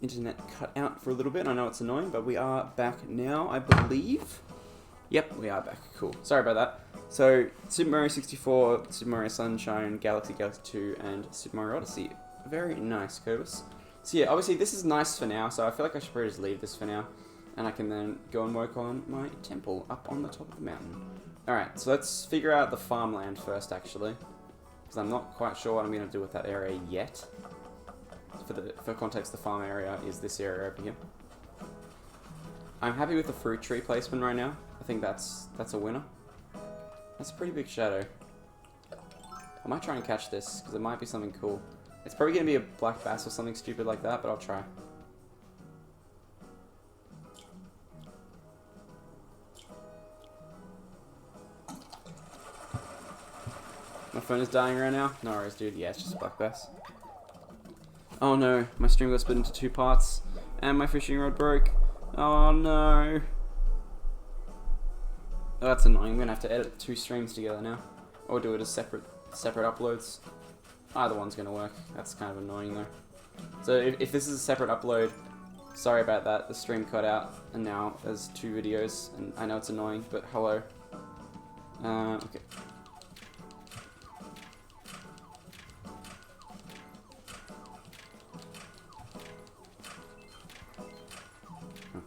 internet cut out for a little bit. I know it's annoying, but we are back now, I believe. Yep, we are back. Cool. Sorry about that. So, Super Mario 64, Super Mario Sunshine, Galaxy 2, and Super Mario Odyssey. Very nice, Cobus. So yeah, obviously this is nice for now, so I feel like I should probably just leave this for now. And I can then go and work on my temple up on the top of the mountain. Alright, so let's figure out the farmland first, actually. Because I'm not quite sure what I'm going to do with that area yet. For context, the farm area is this area over here. I'm happy with the fruit tree placement right now. I think that's a winner. That's a pretty big shadow. I might try and catch this, because it might be something cool. It's probably going to be a black bass or something stupid like that, but I'll try. My phone is dying right now. No worries, dude. Yeah, it's just a black bass. Oh no, my stream got split into 2 parts, and my fishing rod broke. Oh no. Oh, that's annoying. I'm gonna have to edit 2 streams together now, or do it as separate uploads. Either one's gonna work. That's kind of annoying though. So if this is a separate upload, sorry about that. The stream cut out, and now there's 2 videos, and I know it's annoying, but hello. Okay.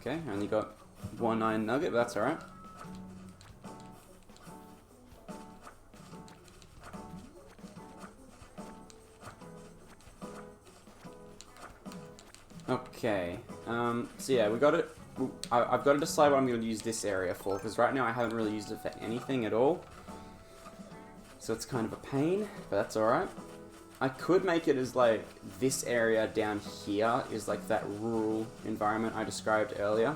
Okay, I only got 1 iron nugget, but that's alright. Okay, so yeah, I've got to decide what I'm going to use this area for, because right now I haven't really used it for anything at all. So it's kind of a pain, but that's alright. I could make it as like, this area down here is like that rural environment I described earlier.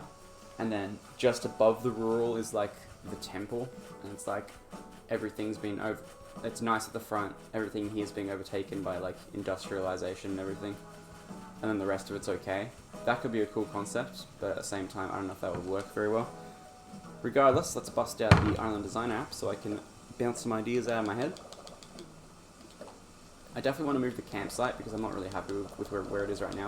And then just above the rural is like the temple. And it's like, everything's been it's nice at the front. Everything here is being overtaken by like industrialization and everything. And then the rest of it's okay. That could be a cool concept, but at the same time, I don't know if that would work very well. Regardless, let's bust out the Island Design app so I can bounce some ideas out of my head. I definitely want to move the campsite because I'm not really happy with where it is right now.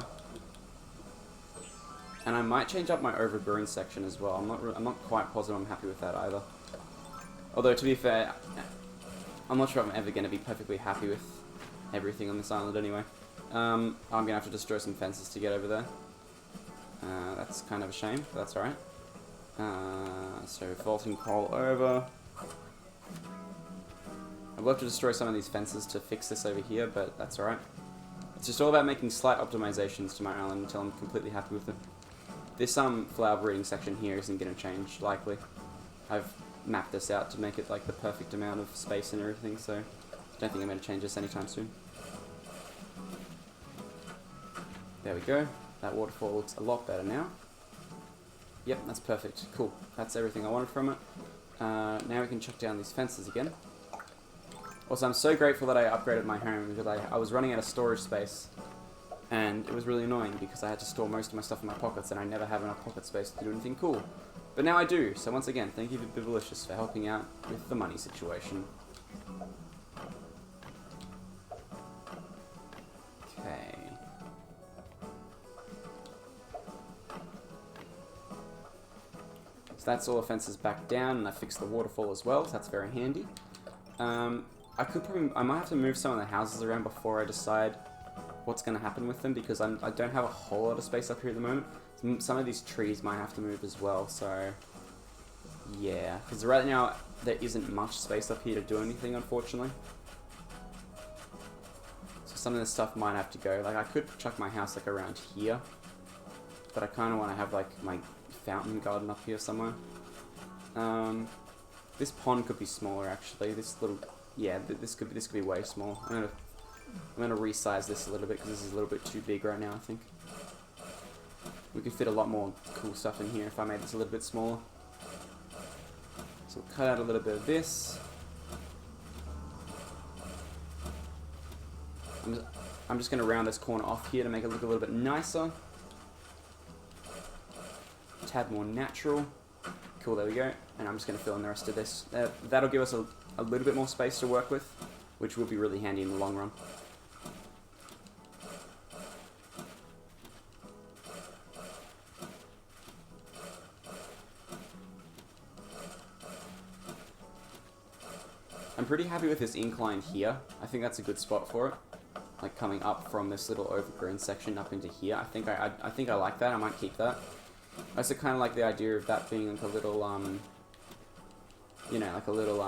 And I might change up my overbrewing section as well. I'm not quite positive I'm happy with that either. Although, to be fair, I'm not sure I'm ever going to be perfectly happy with everything on this island anyway. I'm going to have to destroy some fences to get over there. That's kind of a shame, but that's alright. So, vaulting coal over. I'd love to destroy some of these fences to fix this over here, but that's alright. It's just all about making slight optimizations to my island until I'm completely happy with it. This flower breeding section here isn't going to change, likely. I've mapped this out to make it like the perfect amount of space and everything, so I don't think I'm going to change this anytime soon. There we go. That waterfall looks a lot better now. Yep, that's perfect. Cool. That's everything I wanted from it. Now we can chuck down these fences again. Also, I'm so grateful that I upgraded my home because I was running out of storage space. And it was really annoying because I had to store most of my stuff in my pockets and I never have enough pocket space to do anything cool. But now I do, so once again, thank you to Bivalicious for helping out with the money situation. Okay. So that's all the fences back down, and I fixed the waterfall as well, so that's very handy. I might have to move some of the houses around before I decide what's going to happen with them, because I don't have a whole lot of space up here at the moment. Some of these trees might have to move as well, so yeah. Because right now, there isn't much space up here to do anything, unfortunately. So some of this stuff might have to go. Like, I could chuck my house like around here, but I kind of want to have like my fountain garden up here somewhere. This pond could be smaller actually. This little, yeah, this could be way small. I'm gonna resize this a little bit because this is a little bit too big right now. I think we could fit a lot more cool stuff in here if I made this a little bit smaller. So we'll cut out a little bit of this. I'm just gonna round this corner off here to make it look a little bit nicer. A tad more natural. Cool, there we go. And I'm just going to fill in the rest of this. That'll give us a little bit more space to work with, which will be really handy in the long run. pretty happy with this incline here. I think that's a good spot for it. Like coming up from this little overgrown section up into here. I think I like that. I might keep that. I also kind of like the idea of that being like a little, you know, like a little,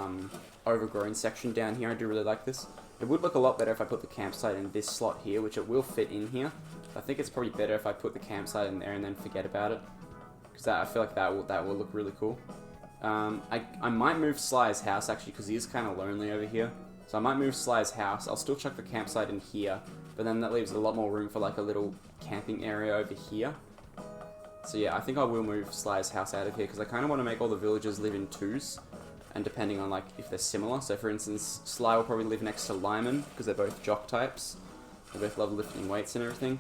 overgrown section down here. I do really like this. It would look a lot better if I put the campsite in this slot here, which it will fit in here. I think it's probably better if I put the campsite in there and then forget about it. Because I feel like that will look really cool. I might move Sly's house, actually, because he is kind of lonely over here. So I might move Sly's house. I'll still chuck the campsite in here. But then that leaves a lot more room for, like, a little camping area over here. So yeah, I think I will move Sly's house out of here, because I kind of want to make all the villagers live in twos. And depending on, like, if they're similar. So, for instance, Sly will probably live next to Lyman, because they're both jock types. They both love lifting weights and everything.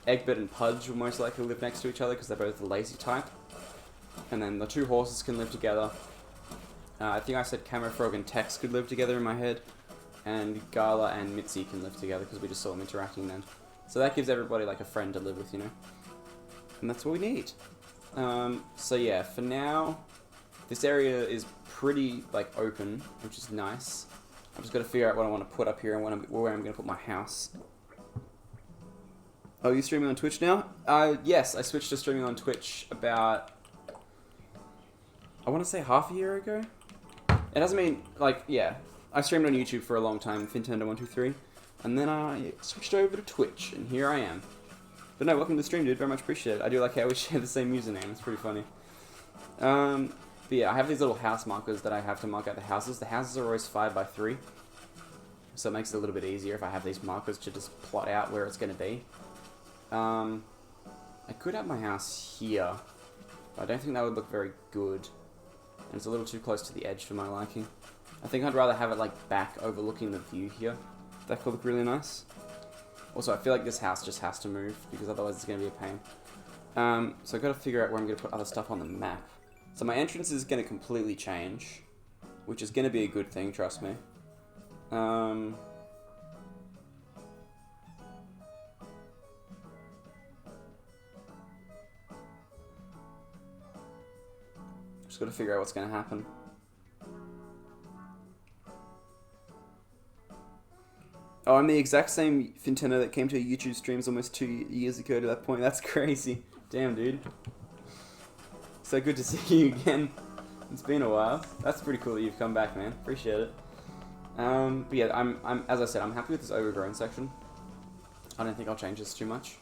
Egbert and Pudge will most likely live next to each other, because they're both the lazy type. And then the two horses can live together. I think I said Camofrog and Tex could live together in my head. And Gala and Mitzi can live together, because we just saw them interacting then. So that gives everybody, like, a friend to live with, you know? And that's what we need. So yeah, for now, this area is pretty, like, open, which is nice. I've just got to figure out what I want to put up here and where I'm going to put my house. Oh, you streaming on Twitch now? Yes, I switched to streaming on Twitch about, I want to say half a year ago? It doesn't mean, like, yeah. I streamed on YouTube for a long time, Fintendo123, and then I switched over to Twitch, and here I am. But no, welcome to the stream, dude. Very much appreciate it. I do like how we share the same username. It's pretty funny. But yeah, I have these little house markers that I have to mark out the houses. The houses are always 5 by 3, so it makes it a little bit easier if I have these markers to just plot out where it's going to be. I could have my house here, but I don't think that would look very good. And it's a little too close to the edge for my liking. I think I'd rather have it like back overlooking the view here. That could look really nice. Also, I feel like this house just has to move, because otherwise it's going to be a pain. So I've got to figure out where I'm going to put other stuff on the map. So my entrance is going to completely change, which is going to be a good thing, trust me. Just got to figure out what's going to happen. Oh, I'm the exact same Fintendo that came to YouTube streams almost 2 years ago to that point. That's crazy. Damn, dude. So good to see you again. It's been a while. That's pretty cool that you've come back, man. Appreciate it. But yeah, I'm as I said, I'm happy with this overgrown section. I don't think I'll change this too much.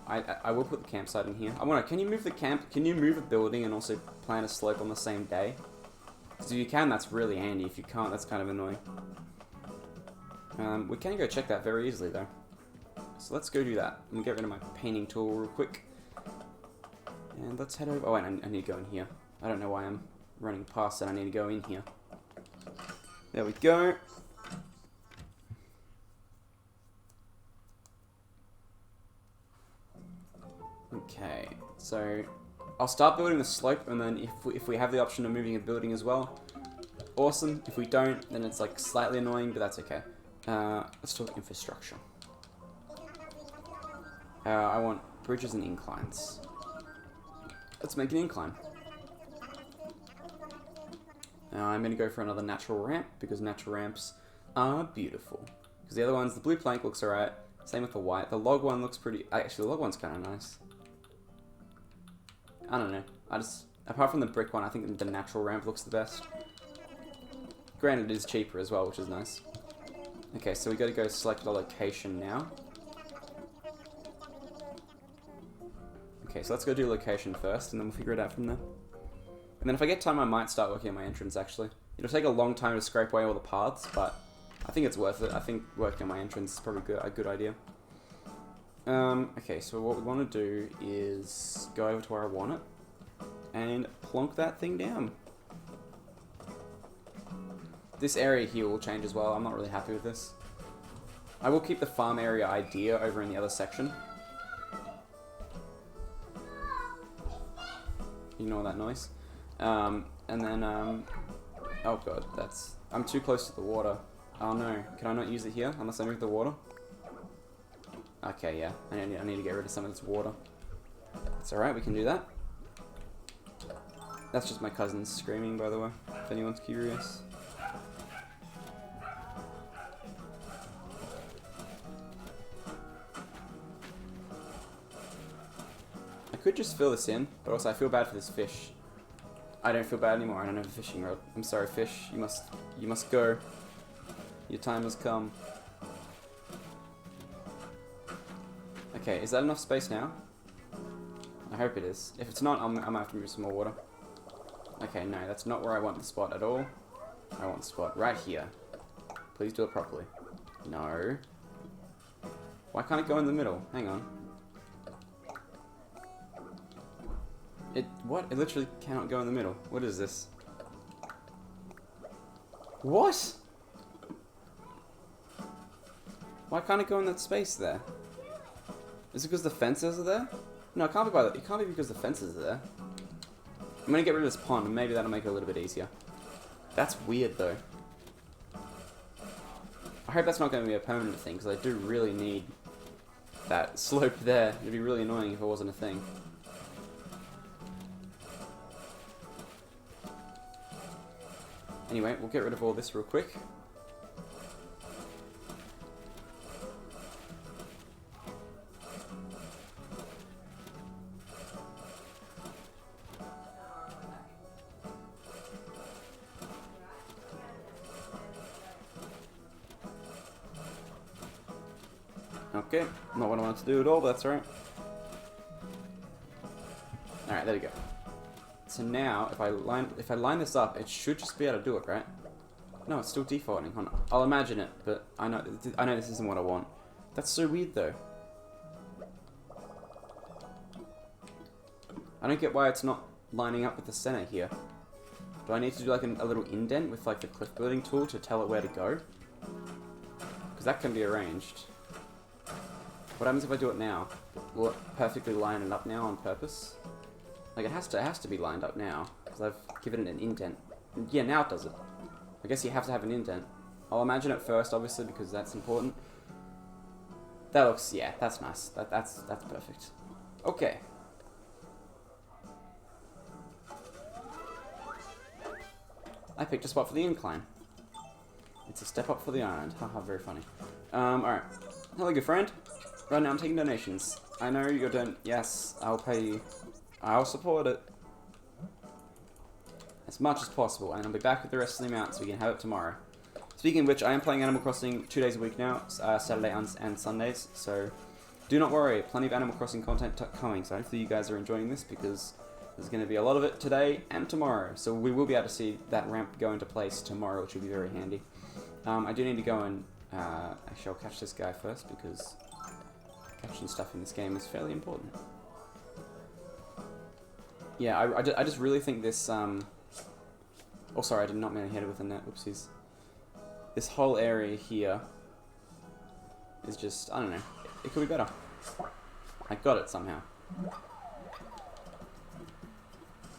I will put the campsite in here. I want to. Can you move the Can you move a building and also plant a slope on the same day? Because if you can, that's really handy. If you can't, that's kind of annoying. We can go check that very easily, though. So let's go do that. I'm going to get rid of my painting tool real quick. And let's head over... Oh, wait, I need to go in here. I don't know why I'm running past it. I need to go in here. There we go. Okay, so I'll start building the slope, and then if we have the option of moving a building as well, awesome. If we don't, then it's like slightly annoying, but that's okay. Let's talk infrastructure. I want bridges and inclines. Let's make an incline. I'm going to go for another natural ramp, because natural ramps are beautiful. Because the other ones, the blue plank looks alright. Same with the white. The log one looks pretty... Actually, the log one's kind of nice. I don't know. Apart from the brick one, I think the natural ramp looks the best. Granted, it is cheaper as well, which is nice. Okay, so we got to go select the location now. Okay, so let's go do location first, and then we'll figure it out from there. And then if I get time, I might start working on my entrance, actually. It'll take a long time to scrape away all the paths, but I think it's worth it. I think working on my entrance is probably a good idea. Okay, so what we want to do is go over to where I want it, and plonk that thing down. This area here will change as well. I'm not really happy with this. I will keep the farm area idea over in the other section. Ignore that noise. And then, oh god, I'm too close to the water. Oh no, can I not use it here unless I move the water? Okay, yeah, I need to get rid of some of this water. It's alright, we can do that. That's just my cousin screaming, by the way, if anyone's curious. could just fill this in, but also I feel bad for this fish. I don't feel bad anymore. I don't have a fishing rod. I'm sorry, fish. You must go. Your time has come. Okay, is that enough space now? I hope it is. If it's not, I'm gonna have to move some more water. Okay, no, that's not where I want the spot at all. I want the spot right here. Please do it properly. No. Why can't it go in the middle? Hang on. What? It literally cannot go in the middle. What is this? What? Why can't it go in that space there? Is it because the fences are there? No, it can't be by that. It can't be because the fences are there. I'm gonna get rid of this pond and maybe that'll make it a little bit easier. That's weird though. I hope that's not going to be a permanent thing because I do really need that slope there. It'd be really annoying if it wasn't a thing. Anyway, we'll get rid of all this real quick. Okay, not what I wanted to do at all, but that's alright. Alright, there we go. So now, if I line this up, it should just be able to do it, right? No, it's still defaulting. Hold on. I'll imagine it, but I know this isn't what I want. That's so weird, though. I don't get why it's not lining up with the center here. Do I need to do like a little indent with like the cliff building tool to tell it where to go? Because that can be arranged. What happens if I do it now? Will it perfectly line it up now on purpose? Like it has to be lined up now because I've given it an indent. Yeah, now it does it. I guess you have to have an indent. I'll imagine it first, obviously, because that's important. That looks, yeah, that's nice. That's perfect. Okay. I picked a spot for the incline. It's a step up for the island. Haha, very funny. Alright. Hello, good friend. Right now I'm taking donations. I know you're doing. Yes, I'll pay you. I'll support it. As much as possible, and I'll be back with the rest of the amount so we can have it tomorrow. Speaking of which, I am playing Animal Crossing 2 days a week now, Saturday and Sundays, so do not worry, plenty of Animal Crossing content coming, so hopefully you guys are enjoying this because there's going to be a lot of it today and tomorrow, so we will be able to see that ramp go into place tomorrow, which will be very handy. I do need to go and, actually I'll catch this guy first because catching stuff in this game is fairly important. Yeah, I just really think this, oh sorry, I did not mean to hit it with a net, whoopsies. This whole area here is just, I don't know, it could be better. I got it somehow.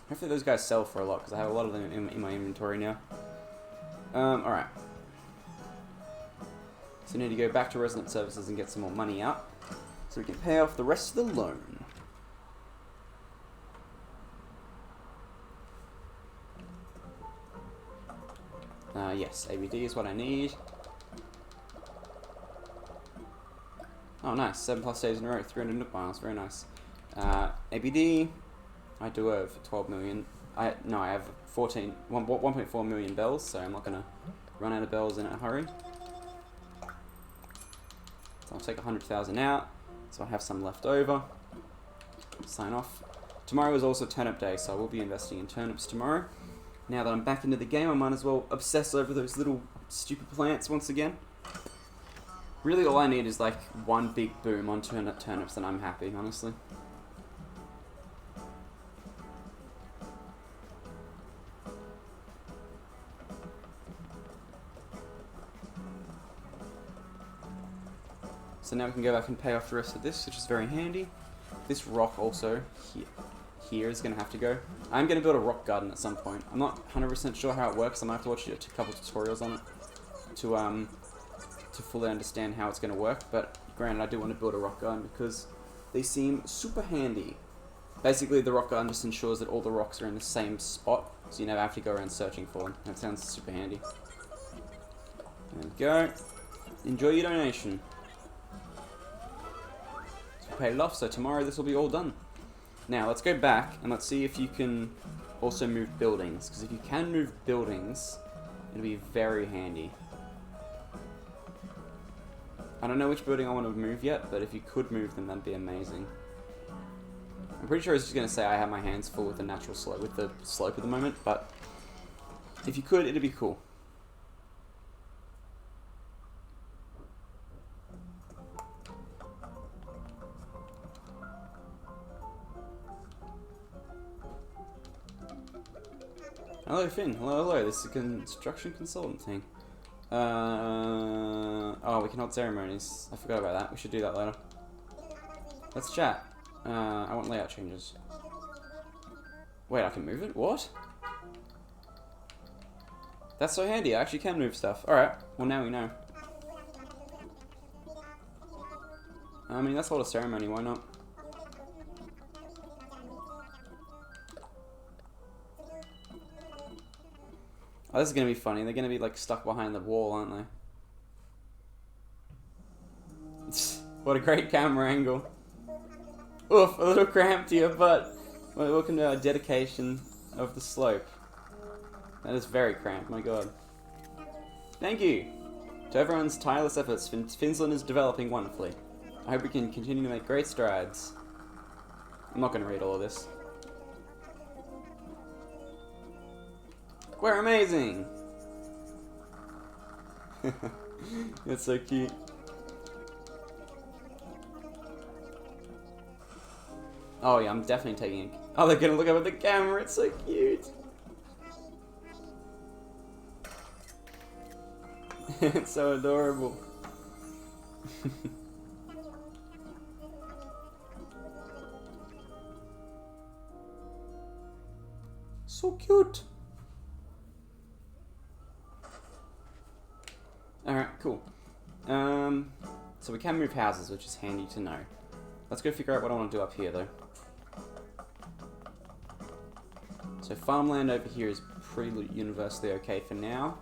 Hopefully those guys sell for a lot, because I have a lot of them in my inventory now. Alright. So we need to go back to resident services and get some more money out, so we can pay off the rest of the loan. Yes, ABD is what I need. Oh, nice. 7+ days in a row, 300 Nook miles, very nice. ABD, I do have 12 million. I have 1.4 million bells, so I'm not going to run out of bells in a hurry. So I'll take 100,000 out, so I have some left over. Sign off. Tomorrow is also turnip day, so I will be investing in turnips tomorrow. Now that I'm back into the game, I might as well obsess over those little stupid plants once again. Really all I need is like one big boom on turnips and I'm happy, honestly. So now we can go back and pay off the rest of this, which is very handy. This rock also, here is going to have to go. I'm going to build a rock garden at some point. I'm not 100% sure how it works. I might have to watch a couple tutorials on it to fully understand how it's going to work. But granted, I do want to build a rock garden because they seem super handy. Basically, the rock garden just ensures that all the rocks are in the same spot, so you never have to go around searching for them. That sounds super handy. There we go. Enjoy your donation. So we paid it off, so tomorrow this will be all done. Now, let's go back and let's see if you can also move buildings. Because if you can move buildings, it'll be very handy. I don't know which building I want to move yet, but if you could move them, that'd be amazing. I'm pretty sure it's just going to say I have my hands full with the natural slope, with the slope at the moment, but if you could, it'd be cool. Hello, Finn. Hello, hello. This is a construction consultant thing. Oh, we can hold ceremonies. I forgot about that. We should do that later. Let's chat. I want layout changes. Wait, I can move it? What? That's so handy. I actually can move stuff. Alright. Well, now we know. I mean, let's hold a ceremony. Why not? Oh, this is going to be funny. They're going to be, like, stuck behind the wall, aren't they? What a great camera angle. Oof, a little cramped here, but welcome to our dedication of the slope. That is very cramped, my god. Thank you! To everyone's tireless efforts, Finnsland is developing wonderfully. I hope we can continue to make great strides. I'm not going to read all of this. We're amazing! It's so cute. Oh yeah, I'm definitely taking it. Oh, they're gonna look up at the camera, it's so cute! It's so adorable. So cute! Alright, cool. So we can move houses, which is handy to know. Let's go figure out what I want to do up here, though. So farmland over here is pretty universally okay for now.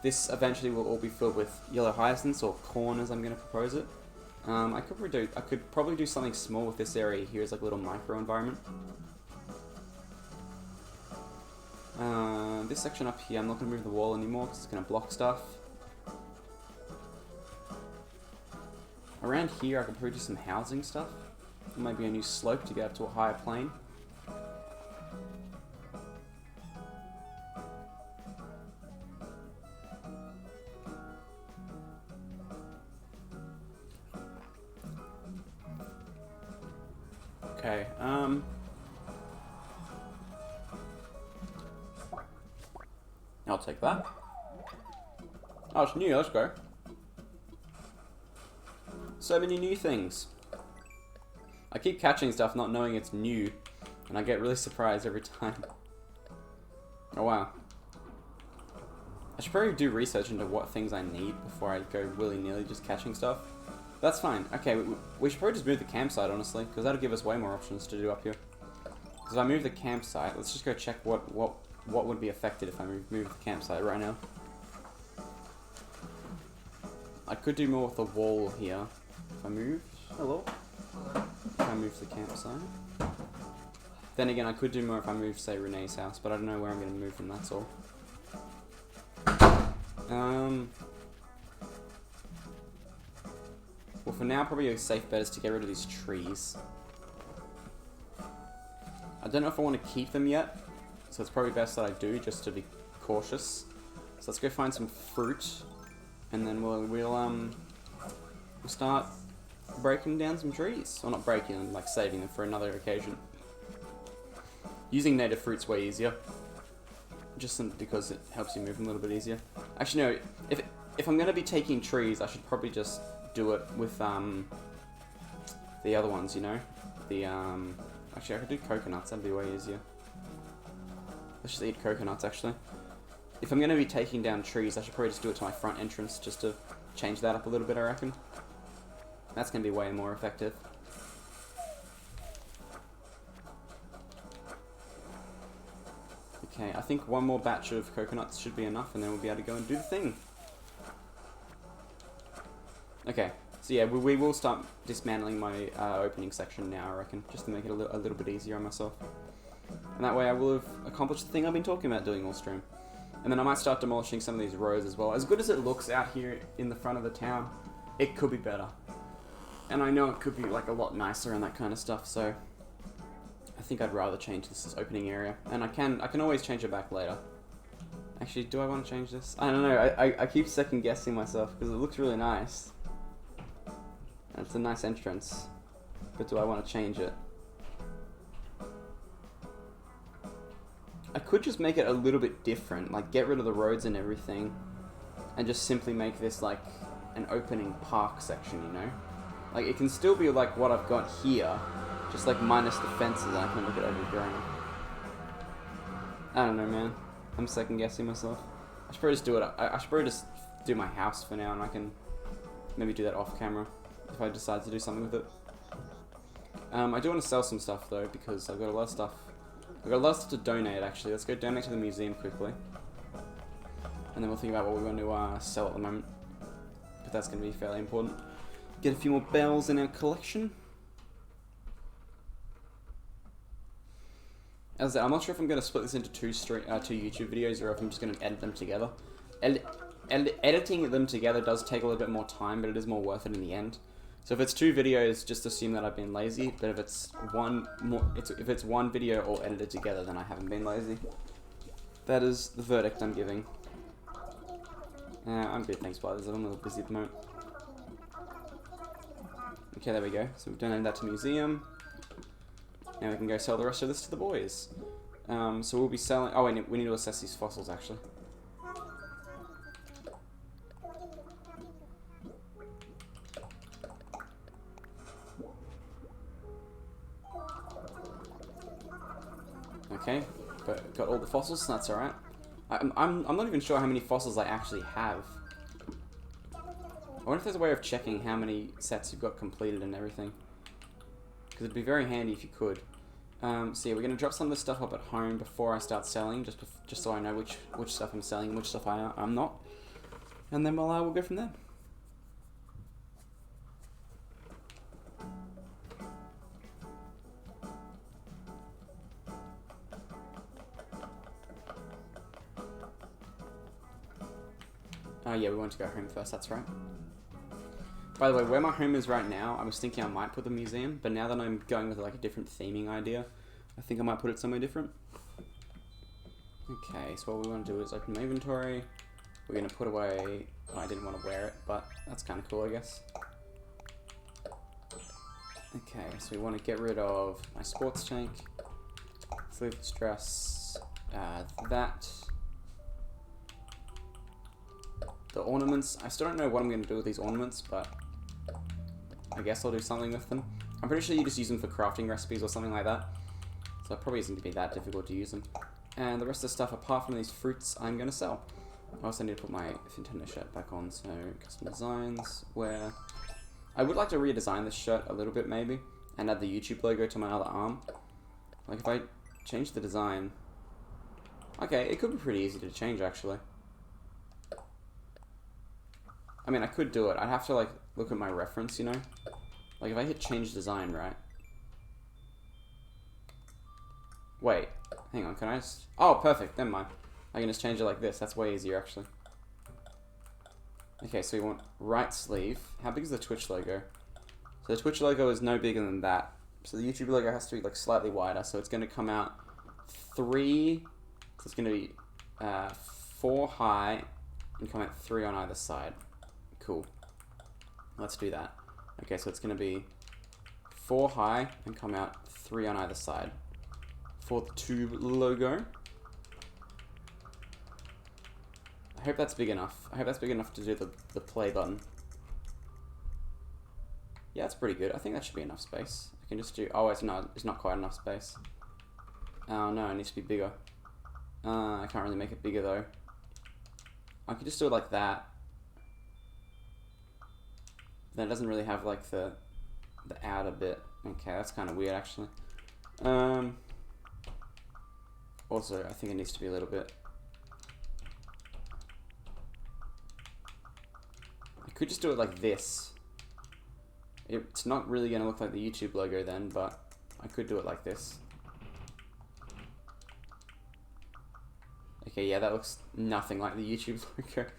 This eventually will all be filled with yellow hyacinths, or corn as I'm going to propose it. I could probably do something small with this area here as like a little micro environment. This section up here, I'm not going to move the wall anymore because it's going to block stuff. Around here, I could probably do some housing stuff. Maybe a new slope to get up to a higher plane. Okay, I'll take that. Oh, it's new, let's go. So many new things. I keep catching stuff not knowing it's new, and I get really surprised every time. Oh wow. I should probably do research into what things I need before I go willy-nilly just catching stuff. That's fine. Okay, we should probably just move the campsite, honestly, because that'll give us way more options to do up here. Because if I move the campsite, let's just go check what would be affected if I move the campsite right now. I could do more with the wall here. If I move... Hello? If I move the campsite. Then again, I could do more if I move, say, Renee's house, but I don't know where I'm going to move them, that's all. Well, for now, probably a safe bet is to get rid of these trees. I don't know if I want to keep them yet, so it's probably best that I do, just to be cautious. So let's go find some fruit, and then we'll start breaking down some trees. Or not breaking them, like saving them for another occasion. Using native fruit's way easier. Just because it helps you move them a little bit easier. Actually, no, if I'm going to be taking trees, I should probably just do it with the other ones, you know? Actually, I could do coconuts, that'd be way easier. Let's just eat coconuts, actually. If I'm going to be taking down trees, I should probably just do it to my front entrance, just to change that up a little bit, I reckon. That's going to be way more effective. Okay, I think one more batch of coconuts should be enough, and then we'll be able to go and do the thing. Okay, So yeah, we will start dismantling my opening section now, I reckon, just to make it a little bit easier on myself. And that way I will have accomplished the thing I've been talking about doing all stream. And then I might start demolishing some of these roads as well. As good as it looks out here in the front of the town, it could be better. And I know it could be like a lot nicer and that kind of stuff, so I think I'd rather change this opening area. And I can always change it back later. Actually, do I want to change this? I don't know, I keep second guessing myself because it looks really nice. And it's a nice entrance. But do I want to change it? I could just make it a little bit different, like get rid of the roads and everything, and just simply make this like an opening park section, you know? Like it can still be like what I've got here, just like minus the fences, and I can look at overgrown. I don't know, man. I'm second guessing myself. I should probably just do it. I should probably just do my house for now, and I can maybe do that off camera if I decide to do something with it. I do want to sell some stuff though, because I've got a lot of stuff. I've got a lot of stuff to donate actually. Let's go donate to the museum quickly. And then we'll think about what we want to sell at the moment. But that's going to be fairly important. Get a few more bells in our collection. As I said, I'm not sure if I'm going to split this into two YouTube videos or if I'm just going to edit them together. Editing them together does take a little bit more time, but it is more worth it in the end. So if it's two videos, just assume that I've been lazy. But if it's if it's one video all edited together, then I haven't been lazy. That is the verdict I'm giving. I'm good, thanks, brothers. I'm a little busy at the moment. Okay, there we go. So we've donated that to museum. Now we can go sell the rest of this to the boys. So we'll be selling. Oh, wait, we need to assess these fossils actually. Okay, but got all the fossils, so that's alright. I'm not even sure how many fossils I actually have. I wonder if there's a way of checking how many sets you've got completed and everything. Because it'd be very handy if you could. So yeah, we're going to drop some of this stuff up at home before I start selling, just so I know which stuff I'm selling and which stuff I'm not. And then we'll go from there. Yeah, we want to go home first, that's right. By the way, where my home is right now, I was thinking I might put the museum, but now that I'm going with like a different theming idea, I think I might put it somewhere different. Okay, so what we want to do is open my inventory. We're going to put away... Oh, I didn't want to wear it, but that's kind of cool, I guess. Okay, so we want to get rid of my sports tank, sleeveless dress, that. The ornaments, I still don't know what I'm going to do with these ornaments, but I guess I'll do something with them. I'm pretty sure you just use them for crafting recipes or something like that. So it probably isn't going to be that difficult to use them. And the rest of the stuff, apart from these fruits, I'm going to sell. I also need to put my Finnsland shirt back on, so custom designs, where... I would like to redesign this shirt a little bit, maybe, and add the YouTube logo to my other arm. Like, if I change the design... Okay, it could be pretty easy to change, actually. I mean, I could do it. I'd have to, like, look at my reference, you know? Like, if I hit change design, right? Wait. Hang on, can I just... Oh, perfect. Never mind. I can just change it like this. That's way easier, actually. Okay, so we want right sleeve. How big is the Twitch logo? So the Twitch logo is no bigger than that. So the YouTube logo has to be, like, slightly wider. So it's going to come out 3... So it's going to be 4 high and come out 3 on either side. Cool. Let's do that. Okay, so it's going to be 4 high and come out 3 on either side. For the tube logo. I hope that's big enough. I hope that's big enough to do the play button. Yeah, that's pretty good. I think that should be enough space. I can just do... Oh, it's not quite enough space. Oh no, it needs to be bigger. I can't really make it bigger though. I could just do it like that. Then it doesn't really have like the outer bit. Okay, that's kind of weird actually. Also, I think it needs to be a little bit. I could just do it like this. It's not really going to look like the YouTube logo then, but I could do it like this. Okay, yeah, that looks nothing like the YouTube logo.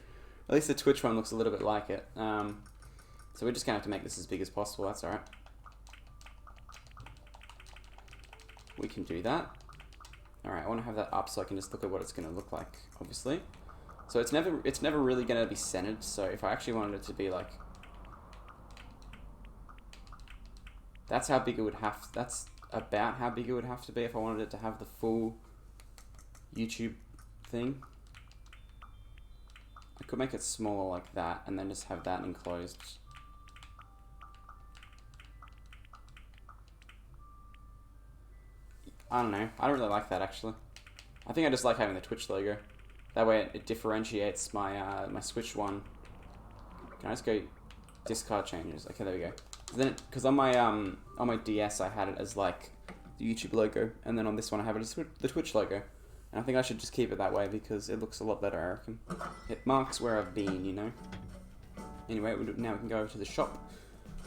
At least the Twitch one looks a little bit like it. So we're just going to have to make this as big as possible, that's alright. We can do that. Alright, I want to have that up so I can just look at what it's going to look like, obviously. So it's never really going to be centered, so if I actually wanted it to be like... That's how big it would have... That's about how big it would have to be if I wanted it to have the full YouTube thing. I could make it smaller like that, and then just have that enclosed. I don't know. I don't really like that, actually. I think I just like having the Twitch logo. That way it differentiates my my Switch one. Can I just go discard changes? Okay, there we go. Then, because on my DS I had it as like the YouTube logo, and then on this one I have it as the Twitch logo. And I think I should just keep it that way because it looks a lot better, I reckon. It marks where I've been, you know. Anyway, now we can go over to the shop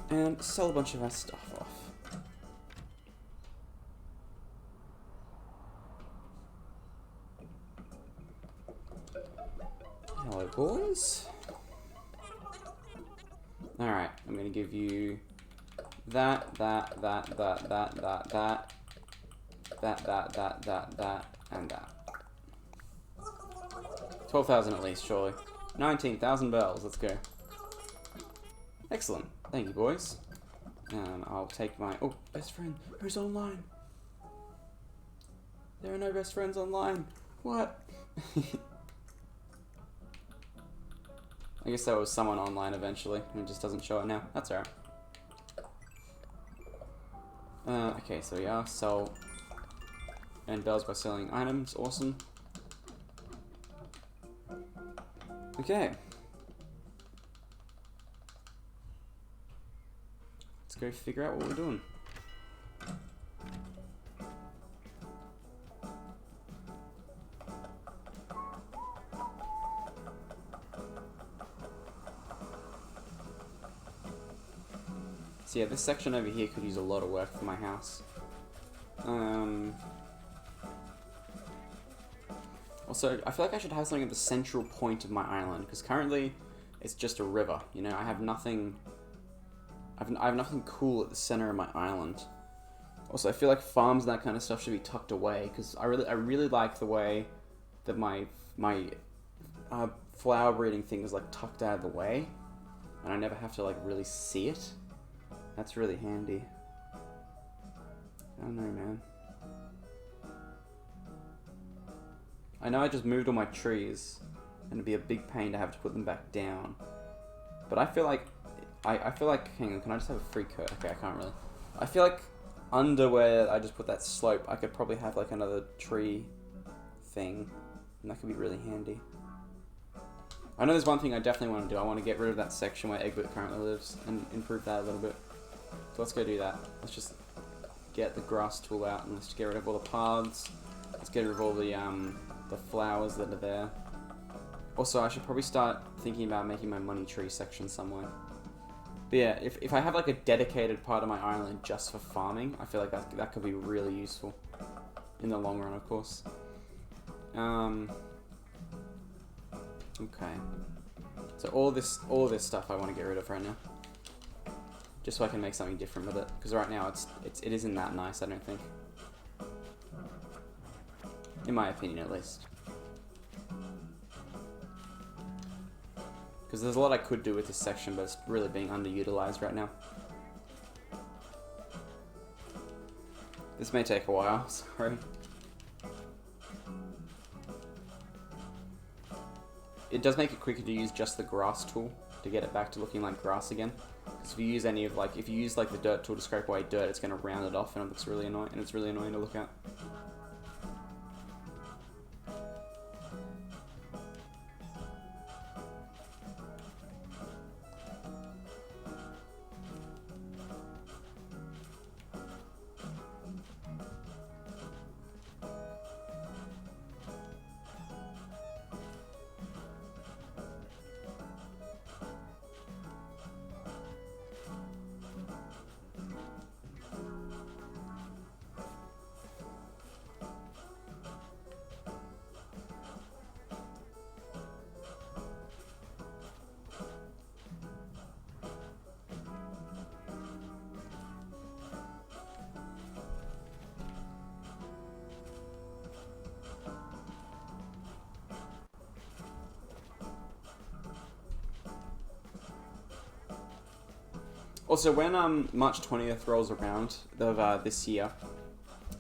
and sell a bunch of our stuff off. Hello, boys. Alright, I'm going to give you that, and that. 12,000 at least, surely. 19,000 bells, let's go. Excellent. Thank you, boys. I'll take my... Oh, best friend. Who's online? There are no best friends online. What? I guess there was someone online eventually, and it just doesn't show it now. That's alright. Okay, so yeah, sell and bells by selling items. Awesome. Okay. Let's go figure out what we're doing. So yeah, this section over here could use a lot of work for my house. Also, I feel like I should have something at the central point of my island, because currently it's just a river. You know, I have nothing. I have nothing cool at the center of my island. Also, I feel like farms and that kind of stuff should be tucked away, because I really like the way that my flower breeding thing is like tucked out of the way, and I never have to like really see it. That's really handy. I don't know, man. I know I just moved all my trees, and it'd be a big pain to have to put them back down. But I feel like... I feel like... Hang on, can I just have a free coat? Okay, I can't really. I feel like under where I just put that slope, I could probably have like another tree thing, and that could be really handy. I know there's one thing I definitely want to do. I want to get rid of that section where Egbert currently lives, and improve that a little bit. So let's go do that. Let's just get the grass tool out, and let's get rid of all the paths. Let's get rid of all the flowers that are there. Also, I should probably start thinking about making my money tree section somewhere. But yeah, if I have like a dedicated part of my island just for farming, I feel like that could be really useful. In the long run, of course. Okay. So all this stuff I want to get rid of right now. Just so I can make something different with it. Because right now it isn't that nice, I don't think. In my opinion, at least. Because there's a lot I could do with this section, but it's really being underutilized right now. This may take a while, sorry. It does make it quicker to use just the grass tool to get it back to looking like grass again. Because if you use any of if you use like the dirt tool to scrape away dirt, it's going to round it off, and it looks really annoying, and it's really annoying to look at. Also, when March 20th rolls around of this year,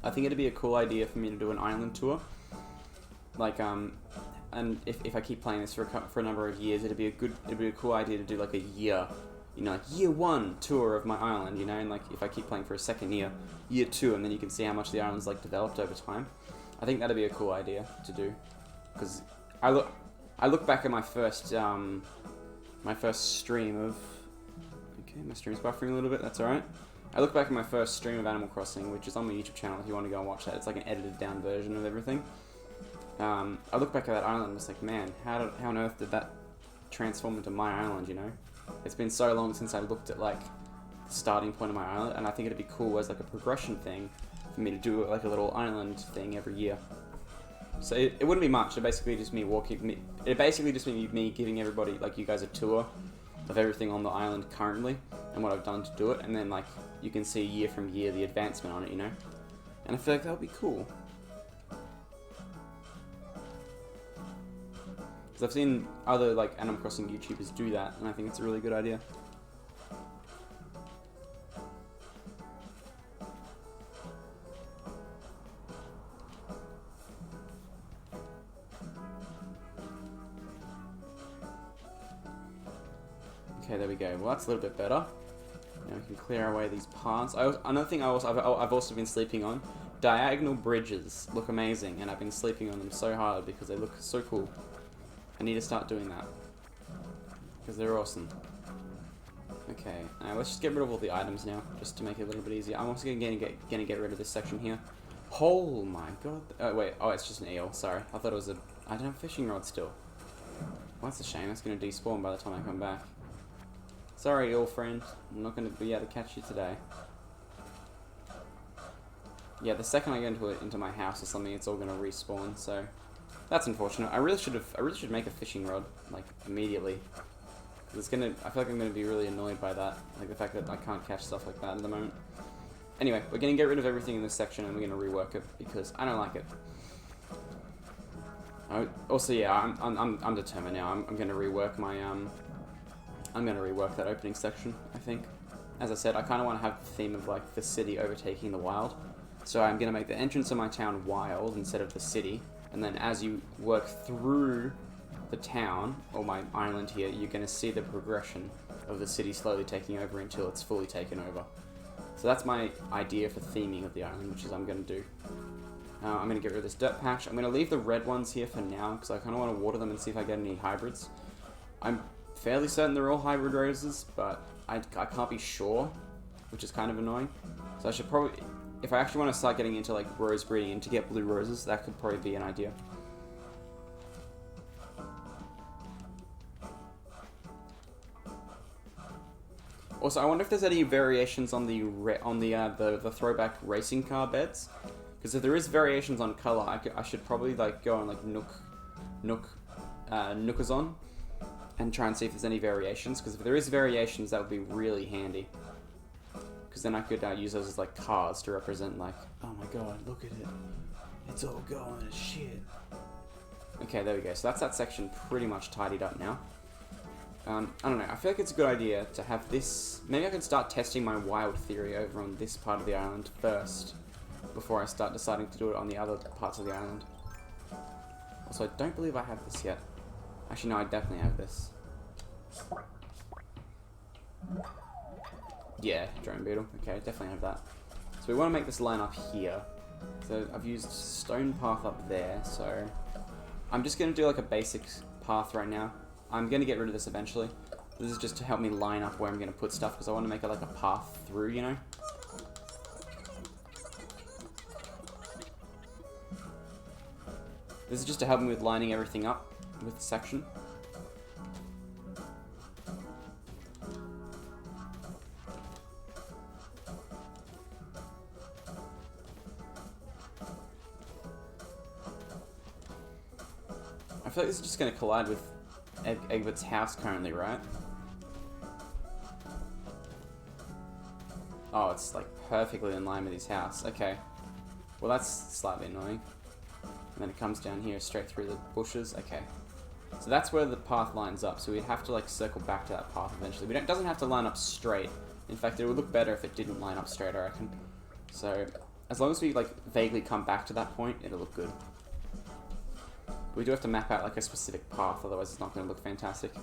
I think it'd be a cool idea for me to do an island tour. Like and if I keep playing this for a number of years, it'd be a cool idea to do like a year, you know, like year 1 tour of my island, you know, and like if I keep playing for a second year, year 2, and then you can see how much the island's like developed over time. I think that'd be a cool idea to do, because I look back at my first stream of. Okay, my stream's buffering a little bit. That's all right. I look back at my first stream of Animal Crossing, which is on my YouTube channel if you want to go and watch that. It's like an edited down version of everything. I look back at that island and was like, man, how on earth did that transform into my island, you know? It's been so long since I looked at like the starting point of my island, and I think it'd be cool as like a progression thing for me to do like a little island thing every year. So it wouldn't be much. It'd basically just me me giving everybody, like you guys, a tour of everything on the island currently and what I've done to do it, and then like you can see year from year the advancement on it, you know? And I feel like that would be cool. Because I've seen other like Animal Crossing YouTubers do that, and I think it's a really good idea. Okay, there we go. Well, that's a little bit better. Now we can clear away these paths. Another thing I've also been sleeping on, diagonal bridges look amazing, and I've been sleeping on them so hard because they look so cool. I need to start doing that because they're awesome. Okay, now let's just get rid of all the items now, just to make it a little bit easier. I'm also gonna get rid of this section here. Oh my god! Oh wait, oh it's just an eel. Sorry, I thought it was a. I don't have a fishing rod still. Well, that's a shame. That's gonna despawn by the time I come back. Sorry, eel friend. I'm not going to be able to catch you today. Yeah, the second I get into my house or something, it's all going to respawn. So that's unfortunate. I really should make a fishing rod like immediately. It's gonna. I feel like I'm going to be really annoyed by that, like the fact that I can't catch stuff like that at the moment. Anyway, we're going to get rid of everything in this section and we're going to rework it because I don't like it. Also, yeah, I'm determined now. I'm going to rework my I'm going to rework that opening section, I think. As I said, I kind of want to have the theme of, like, the city overtaking the wild. So I'm going to make the entrance of my town wild instead of the city. And then as you work through the town, or my island here, you're going to see the progression of the city slowly taking over until it's fully taken over. So that's my idea for theming of the island, which is I'm going to do. I'm going to get rid of this dirt patch. I'm going to leave the red ones here for now, because I kind of want to water them and see if I get any hybrids. I'm fairly certain they're all hybrid roses, but I can't be sure, which is kind of annoying. So I should probably, if I actually want to start getting into like rose breeding and to get blue roses, that could probably be an idea. Also, I wonder if there's any variations on the throwback racing car beds, because if there is variations on color, I should probably like go on like Nookazon and try and see if there's any variations, because if there is variations, that would be really handy. Because then I could use those as like cars to represent like, oh my god, look at it, it's all going to shit. Okay, there we go. So that's that section pretty much tidied up now. I don't know, I feel like it's a good idea to have this. Maybe I could start testing my wild theory over on this part of the island first, before I start deciding to do it on the other parts of the island. Also, I don't believe I have this yet. Actually, no, I definitely have this. Yeah, drone beetle. Okay, I definitely have that. So we want to make this line up here. So I've used stone path up there, so I'm just going to do like a basic path right now. I'm going to get rid of this eventually. This is just to help me line up where I'm going to put stuff, because I want to make it like a path through, you know? This is just to help me with lining everything up with the section. I feel like this is just going to collide with Egbert's house currently, right? Oh, it's like perfectly in line with his house. Okay. Well, that's slightly annoying. And then it comes down here straight through the bushes. Okay. So that's where the path lines up. So we'd have to like circle back to that path eventually. But it doesn't have to line up straight In fact, it would look better if it didn't line up straight, I reckon. So, as long as we, like, vaguely come back to that point, it'll look good. We do have to map out, like, a specific path, otherwise it's not going to look fantastic.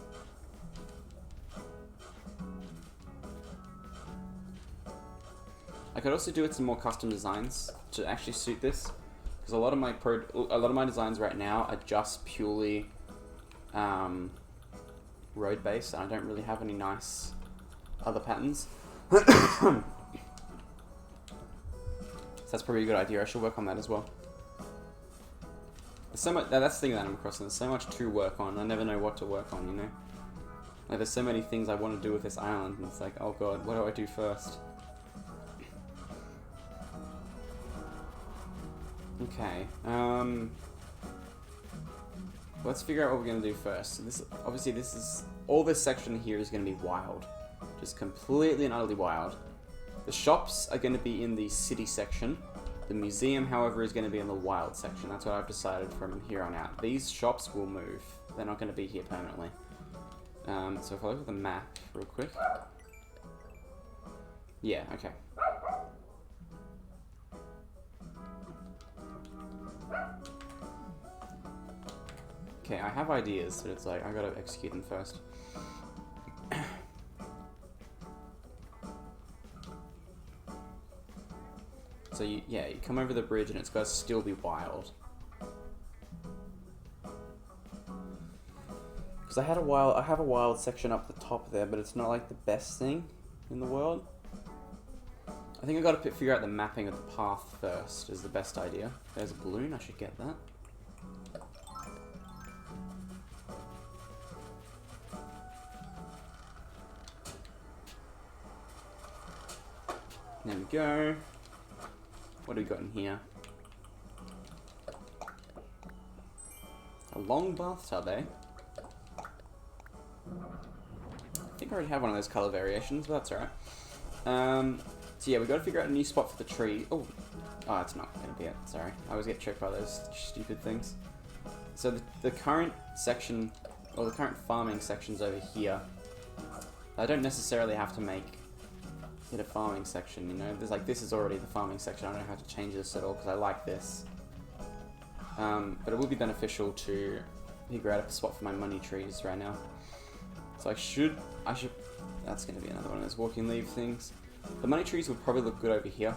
I could also do it some more custom designs to actually suit this, because a lot of my designs right now are just purely road based, and I don't really have any nice other patterns. So that's probably a good idea. I should work on that as well. There's so much. That's the thing that I'm crossing. There's so much to work on. I never know what to work on. You know, like there's so many things I want to do with this island, and it's like, oh god, what do I do first? Okay. Let's figure out what we're gonna do first. So this, obviously, all this section here is gonna be wild, just completely and utterly wild. The shops are gonna be in the city section. The museum, however, is gonna be in the wild section. That's what I've decided from here on out. These shops will move. They're not gonna be here permanently. So if I look at the map real quick. Yeah. Okay. Okay, I have ideas, but it's like, I gotta execute them first. So you come over the bridge and it's gotta still be wild. Because I have a wild section up the top there, but it's not like the best thing in the world. I think I gotta figure out the mapping of the path first, is the best idea. There's a balloon, I should get that. There we go. What do we got in here? A long bathtub, eh? I think I already have one of those color variations, but that's alright. So yeah, we gotta figure out a new spot for the tree. Oh, it's not gonna be it. Sorry. I always get tricked by those stupid things. So the current section, or the current farming section's over here. I don't necessarily have to make it a farming section, you know? There's like, this is already the farming section. I don't have to change this at all because I like this. But it will be beneficial to figure out a spot for my money trees right now. So I should, that's going to be another one of those walking leaf things. The money trees would probably look good over here.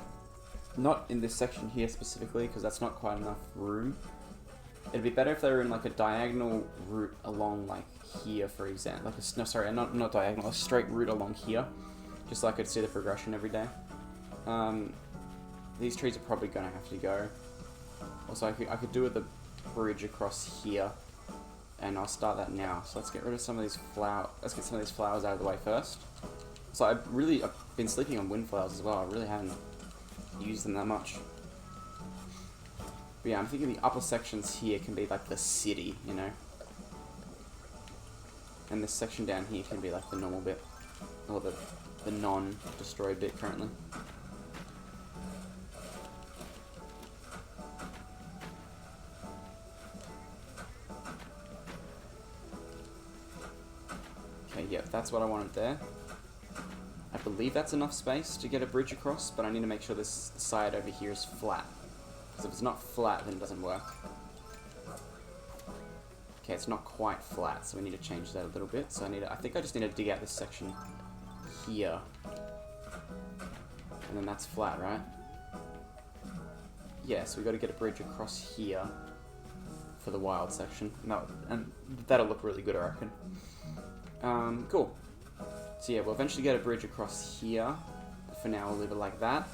Not in this section here specifically, because that's not quite enough room. It'd be better if they were in like a diagonal route along like here, for example. Like no, sorry, not diagonal, a straight route along here. Just so I could see the progression every day. These trees are probably going to have to go. Also, I could do with the bridge across here. And I'll start that now. So let's get rid of some of these flowers. Let's get some of these flowers out of the way first. So I've been sleeping on windflowers as well. I really haven't used them that much. But yeah, I'm thinking the upper sections here can be like the city, you know. And this section down here can be like the normal bit. Or the non-destroyed bit currently. Okay, yeah, that's what I wanted there. I believe that's enough space to get a bridge across, but I need to make sure this side over here is flat. Because if it's not flat, then it doesn't work. Okay, it's not quite flat, so we need to change that a little bit. So I think I just need to dig out this section here. And then that's flat, right? Yeah, so we got to get a bridge across here for the wild section. And that'll look really good, I reckon. Cool. So yeah, we'll eventually get a bridge across here. For now, we'll leave it like that.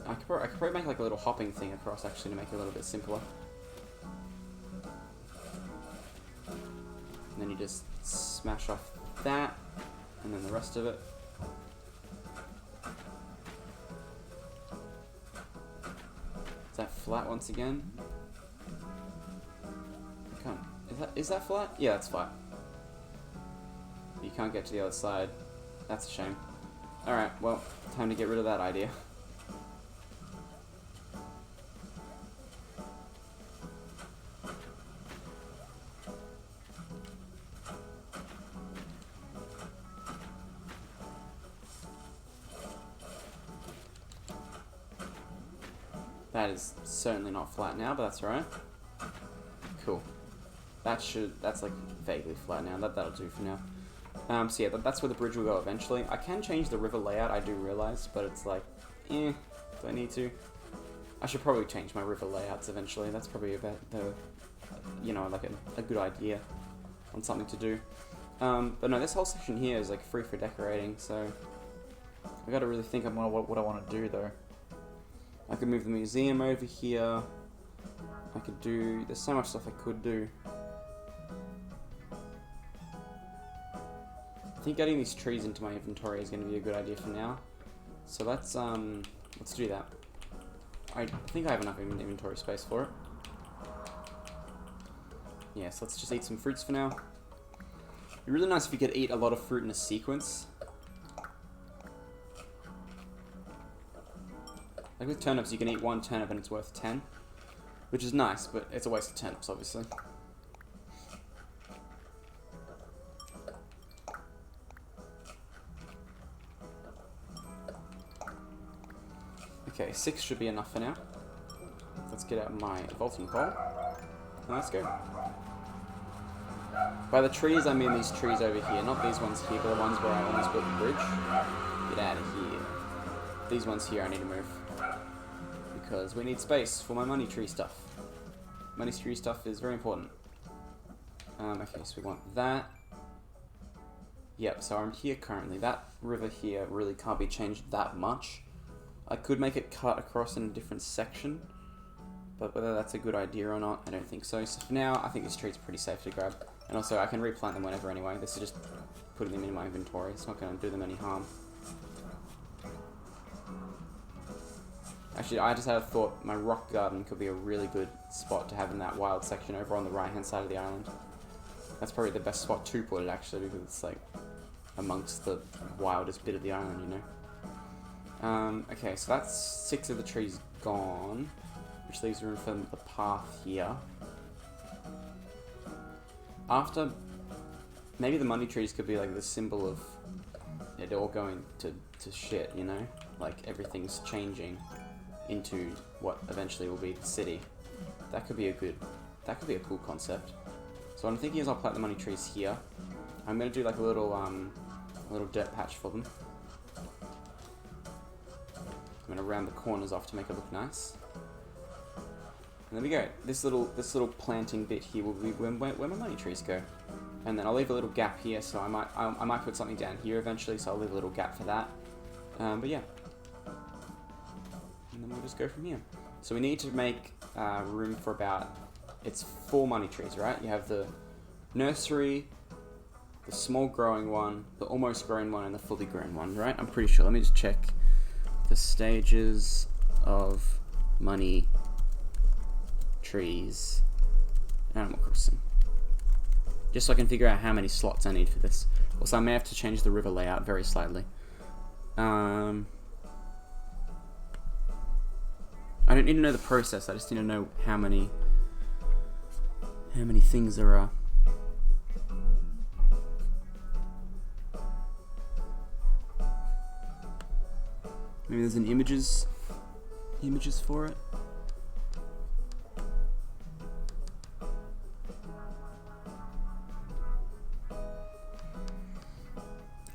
I could probably make like a little hopping thing across, actually, to make it a little bit simpler. And then you just smash off that, and then the rest of it. Is that flat once again? I can't. Is that flat? Yeah, that's flat. You can't get to the other side. That's a shame. Alright, well, time to get rid of that idea. That is certainly not flat now, but that's alright. Cool. That's like vaguely flat now. That'll do for now. So yeah, that's where the bridge will go eventually. I can change the river layout, I do realize, but it's like, do I need to? I should probably change my river layouts eventually. That's probably about the, like a good idea on something to do. But no, this whole section here is like free for decorating, so I gotta really think about what I want to do though. I could move the museum over here. I could do, there's so much stuff I could do. I think getting these trees into my inventory is going to be a good idea for now. So let's do that. I think I have enough inventory space for it. Yeah, so let's just eat some fruits for now. It'd be really nice if you could eat a lot of fruit in a sequence. Like with turnips, you can eat one turnip and it's worth 10. Which is nice, but it's a waste of turnips, obviously. Okay, 6 should be enough for now. Let's get out my vaulting pole. And let's go. By the trees, I mean these trees over here. Not these ones here, but the ones where I almost built the bridge. Get out of here. These ones here I need to move. Because we need space for my money tree stuff. Money tree stuff is very important. Okay, so we want that. Yep, so I'm here currently. That river here really can't be changed that much. I could make it cut across in a different section, but whether that's a good idea or not, I don't think so. So for now, I think this tree's pretty safe to grab. And also, I can replant them whenever anyway. This is just putting them in my inventory. It's not going to do them any harm. Actually, I just had a thought, my rock garden could be a really good spot to have in that wild section over on the right-hand side of the island. That's probably the best spot to put it, actually, because it's like amongst the wildest bit of the island, you know. Okay, so that's 6 of the trees gone, which leaves room for the path here. After, maybe the money trees could be like the symbol of it all going to shit, you know? Like everything's changing into what eventually will be the city. That could be a cool concept. So what I'm thinking is I'll plant the money trees here. I'm gonna do like a little dirt patch for them. I'm gonna round the corners off to make it look nice. And there we go. This little planting bit here will be where my money trees go. And then I'll leave a little gap here, so I might put something down here eventually, so I'll leave a little gap for that. But yeah. And then we'll just go from here. So we need to make room for about, it's 4 money trees, right? You have the nursery, the small growing one, the almost grown one, and the fully grown one, right? I'm pretty sure. Let me just check the stages of money trees Animal Crossing. Just so I can figure out how many slots I need for this. Also, I may have to change the river layout very slightly. I don't need to know the process, I just need to know how many things there are. Maybe there's an images for it.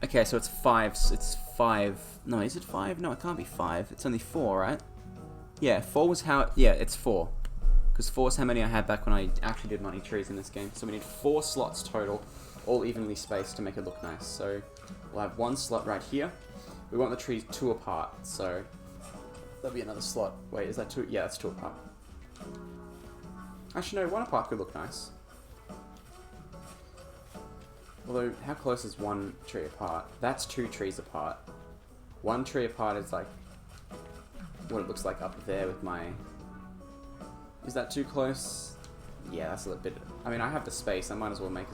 Okay, so it's 5. It's 5. No, is it 5? No, it can't be 5. It's only 4, right? Yeah, 4 was how. Yeah, it's 4. Because 4 is how many I had back when I actually did money trees in this game. So we need 4 slots total, all evenly spaced to make it look nice. So we'll have 1 slot right here. We want the trees 2 apart, so there'll be another slot. Wait, is that 2? Yeah, that's 2 apart. Actually, no, 1 apart could look nice. Although, how close is 1 tree apart? That's 2 trees apart. 1 tree apart is like what it looks like up there with my... Is that too close? Yeah, that's a little bit... I mean, I have the space. I might as well make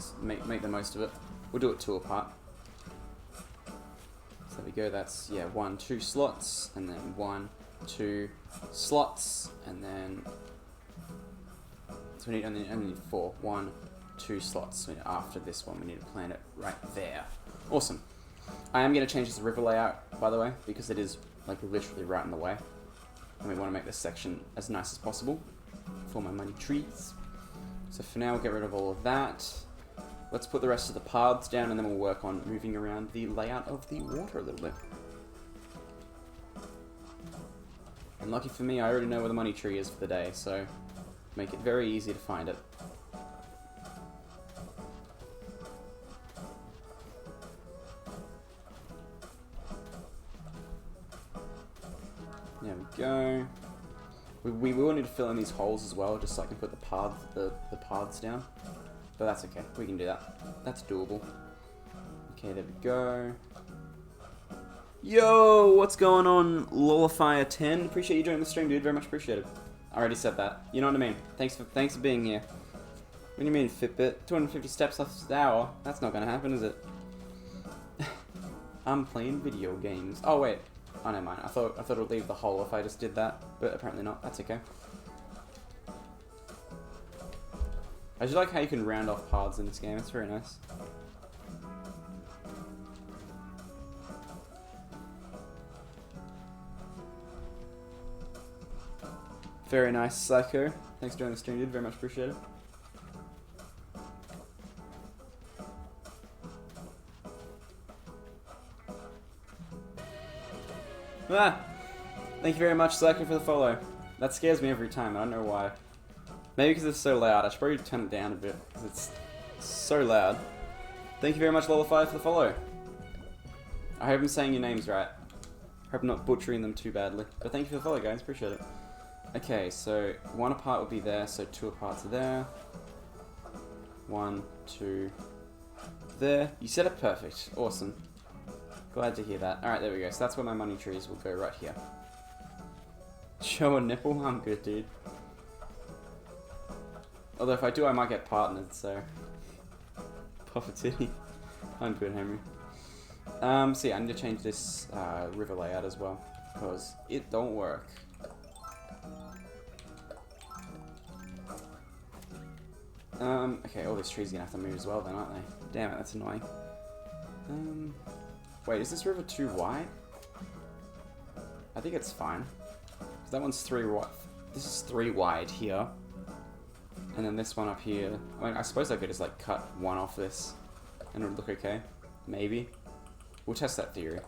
the most of it. We'll do it 2 apart. So there we go. That's, yeah, 1, 2 slots, and then 1, 2 slots, and then... So we need only 4. 1, 2 slots. So after this one, we need to plant it right there. Awesome. I am going to change this river layout, by the way, because it is like literally right in the way. And we want to make this section as nice as possible for my money trees. So for now, we'll get rid of all of that. Let's put the rest of the paths down, and then we'll work on moving around the layout of the water a little bit. And lucky for me, I already know where the money tree is for the day, so make it very easy to find it. There we go. We will need to fill in these holes as well, just so I can put the paths down. But that's okay, we can do that. That's doable. Okay, there we go. Yo, what's going on, Lolifier10? Appreciate you joining the stream, dude. Very much appreciated. I already said that. You know what I mean. Thanks for being here. What do you mean, Fitbit? 250 steps last hour? That's not gonna happen, is it? I'm playing video games. Oh wait. Oh, never mind. I thought it would leave the hole if I just did that, but apparently not. That's okay. I just like how you can round off paths in this game. It's very nice. Very nice, Psycho. Thanks for joining the stream, dude. Very much appreciated. Ah! Thank you very much, Psycho, for the follow. That scares me every time. I don't know why. Maybe because it's so loud. I should probably turn it down a bit, because it's so loud. Thank you very much, Lolify, for the follow. I hope I'm saying your names right. I hope I'm not butchering them too badly. But thank you for the follow, guys. Appreciate it. Okay, so one apart would be there, so two aparts are there. 1, 2, there. You said it perfect. Awesome. Glad to hear that. Alright, there we go. So that's where my money trees will go, right here. Show a nipple? I'm good, dude. Although if I do, I might get partnered, so... Pop a titty. I'm good, Henry. So yeah, I need to change this river layout as well, because it don't work. Okay, all these trees are gonna have to move as well then, aren't they? Damn it, that's annoying. Wait, is this river too wide? I think it's fine. That one's 3 wide. This is 3 wide here. And then this one up here. I mean, I suppose I could just like cut one off this and it would look okay. Maybe. We'll test that theory.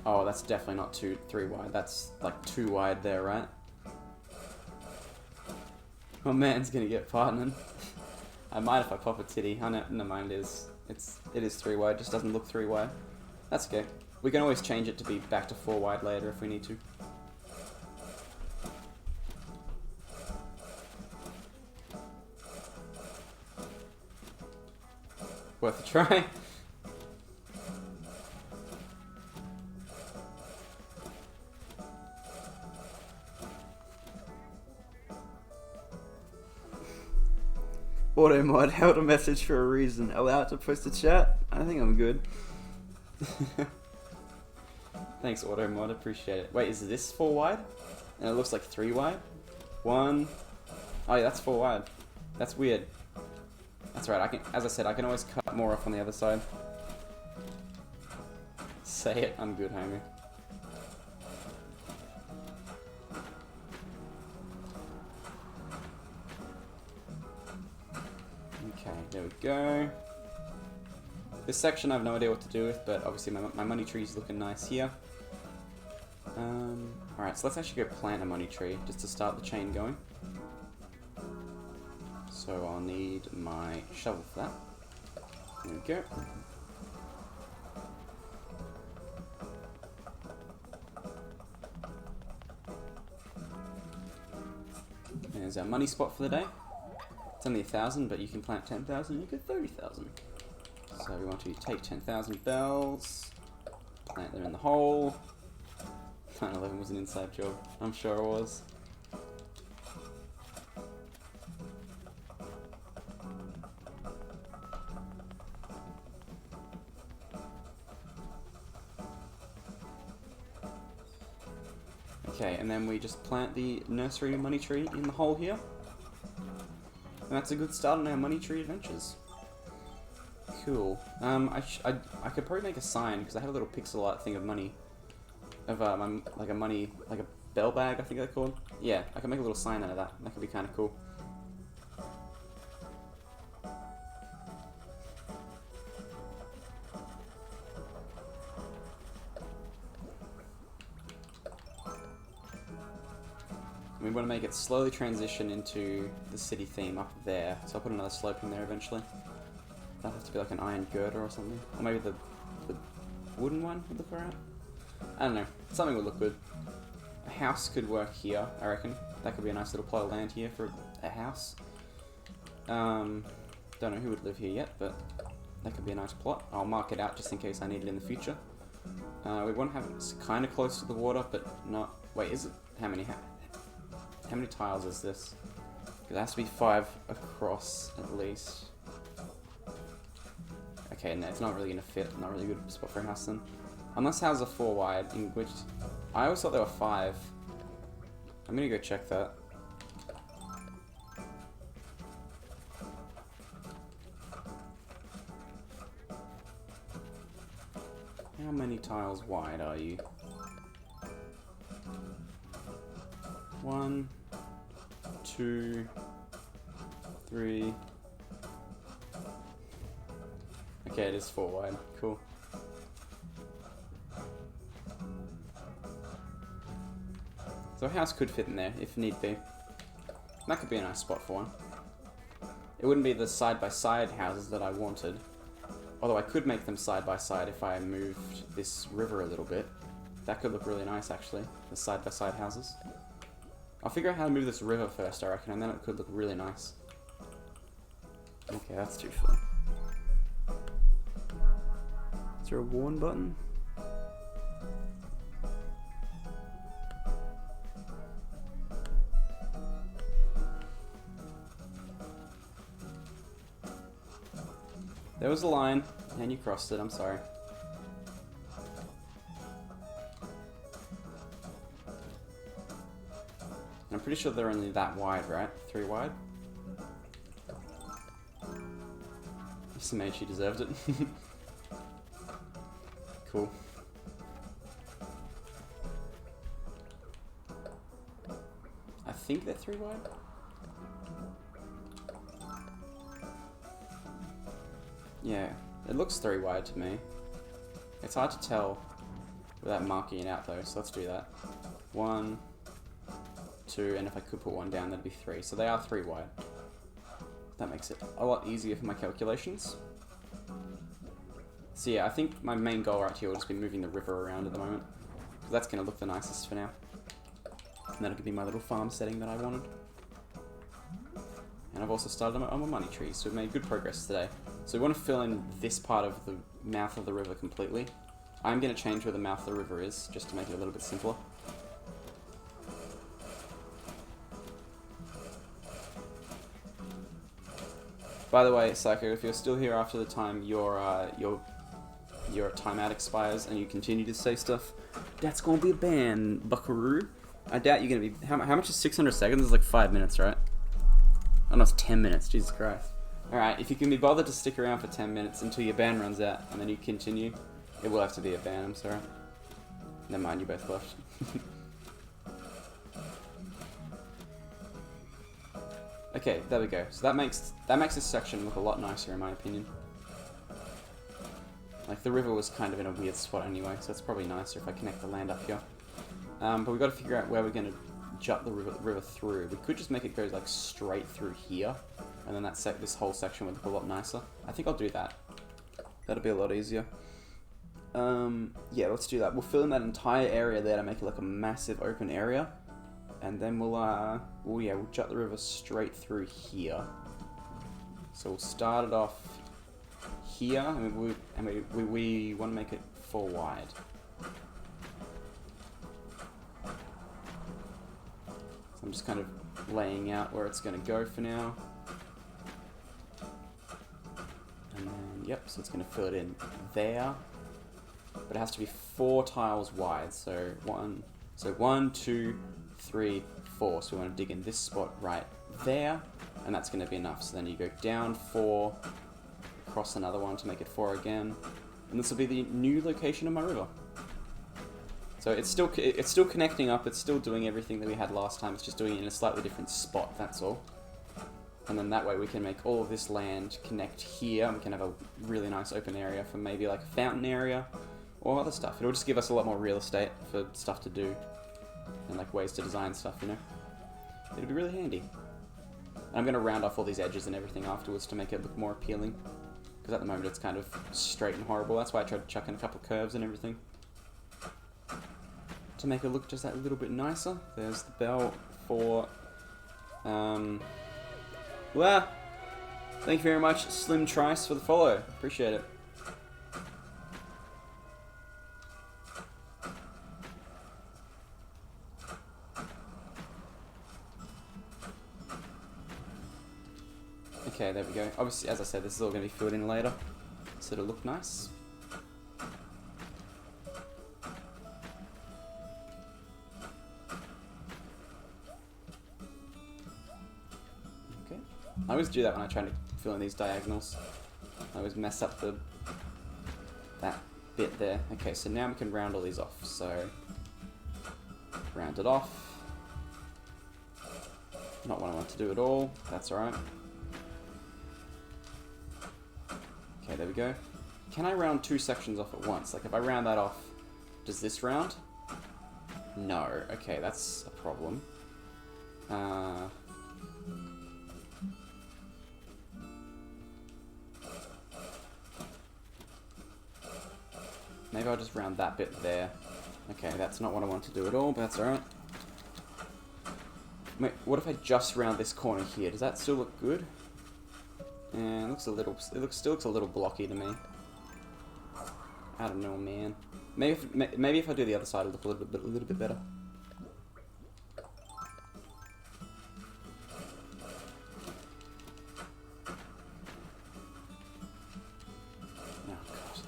Oh, that's definitely not 3 wide. That's like 2 wide there, right? My man's gonna get partnered. I might if I pop a titty. Oh, no mind, it is 3 wide. Just doesn't look 3 wide. That's okay. We can always change it to be back to 4 wide later if we need to. Worth a try. Automod held a message for a reason. Allowed to post a chat? I think I'm good. Thanks, Automod. Appreciate it. Wait, is this 4 wide? And it looks like 3 wide? 1. Oh yeah, that's 4 wide. That's weird. That's right. As I said, I can always cut more off on the other side. Say it. I'm good, homie. Okay, there we go. This section I have no idea what to do with, but obviously my money tree is looking nice here. Alright, so let's actually go plant a money tree, just to start the chain going. So I'll need my shovel for that. There we go. There's our money spot for the day. It's only 1,000, but you can plant 10,000 and you get 30,000. So we want to take 10,000 bells, plant them in the hole. 9/11 was an inside job, I'm sure it was. Okay, and then we just plant the nursery money tree in the hole here. that's a good start on our money tree adventures. Cool. I could probably make a sign because I have a little pixel art thing of money, of like a money, like a bell bag, I think they're called. Yeah, I can make a little sign out of that. That could be kind of cool. We want to make it slowly transition into the city theme up there. So I'll put another slope in there eventually. That'll have to be like an iron girder or something. Or maybe the wooden one would look alright. I don't know. Something would look good. A house could work here, I reckon. That could be a nice little plot of land here for a house. Don't know who would live here yet, but that could be a nice plot. I'll mark it out just in case I need it in the future. We want to have it kind of close to the water, but not... Wait, is it... How many tiles is this? Because it has to be 5 across at least. Okay, no, it's not really going to fit. Not really a good spot for a house then. Unless houses are 4 wide, in which... I always thought they were 5. I'm going to go check that. How many tiles wide are you? 1, 2, 3. Okay, it is 4 wide. Cool. So a house could fit in there if need be. That could be a nice spot for one. It wouldn't be the side-by-side houses that I wanted. Although I could make them side-by-side if I moved this river a little bit. That could look really nice, actually. The side-by-side houses. I'll figure out how to move this river first, I reckon, and then it could look really nice. Okay, that's too fun. Is there a warn button? There was a line, and you crossed it, I'm sorry. I'm pretty sure they're only that wide, right? 3 wide? Just made she deserved it. Cool. I think they're 3 wide. Yeah, it looks 3 wide to me. It's hard to tell without marking it out though, so let's do that. 1, 2, and if I could put 1 down, that'd be 3. So they are 3 wide. That makes it a lot easier for my calculations. So yeah, I think my main goal right here will just be moving the river around at the moment. Because that's going to look the nicest for now. And that'll be my little farm setting that I wanted. And I've also started on my money tree, so we've made good progress today. So we want to fill in this part of the mouth of the river completely. I'm going to change where the mouth of the river is, just to make it a little bit simpler. By the way, Psycho, if you're still here after the time your timeout expires and you continue to say stuff, that's gonna be a ban, buckaroo. I doubt you're gonna be... How much is 600 seconds? It's like 5 minutes, right? Oh no, it's 10 minutes, Jesus Christ. Alright, if you can be bothered to stick around for 10 minutes until your ban runs out and then you continue, it will have to be a ban, I'm sorry. Never mind, you both left. Okay, there we go. So that makes this section look a lot nicer in my opinion. Like the river was kind of in a weird spot anyway, so it's probably nicer if I connect the land up here. But we've got to figure out where we're going to jut the river through. We could just make it go like straight through here, and then this whole section would look a lot nicer. I think I'll do that. That'll be a lot easier. Yeah, let's do that. We'll fill in that entire area there to make it like a massive open area. And then we'll jut the river straight through here. So we'll start it off here, and we want to make it 4 wide. So I'm just kind of laying out where it's going to go for now. And then, yep, so it's going to fill it in there. But it has to be 4 tiles wide, so 1, 2, 3, 4. So we want to dig in this spot right there. and that's going to be enough. So then you go down 4, across another one to make it 4 again, and this will be the new location of my river. So it's still connecting up, it's still doing everything that we had last time, it's just doing it in a slightly different spot, that's all. And then that way we can make all of this land connect here, and we can have a really nice open area for maybe like a fountain area, or other stuff. It'll just give us a lot more real estate for stuff to do, and like ways to design stuff, you know? It'll be really handy. And I'm going to round off all these edges and everything afterwards to make it look more appealing, because at the moment it's kind of straight and horrible. That's why I tried to chuck in a couple of curves and everything, to make it look just that little bit nicer. There's the bell for... Well, thank you very much, Slim Trice, for the follow. Appreciate it. Okay, there we go. Obviously, as I said, this is all going to be filled in later, so it'll look nice. Okay. I always do that when I try to fill in these diagonals. I always mess up that bit there. Okay, so now we can round all these off. So, round it off. Not what I want to do at all. That's alright. Okay, there we go. Can I round 2 sections off at once? Like, if I round that off, does this round? No. Okay, that's a problem. Maybe I'll just round that bit there. Okay, that's not what I want to do at all, but that's alright. Wait, what if I just round this corner here? Does that still look good? Yeah, it looks a little. Still looks a little blocky to me. I don't know, man. Maybe if I do the other side, it'll look a little bit better. Oh god,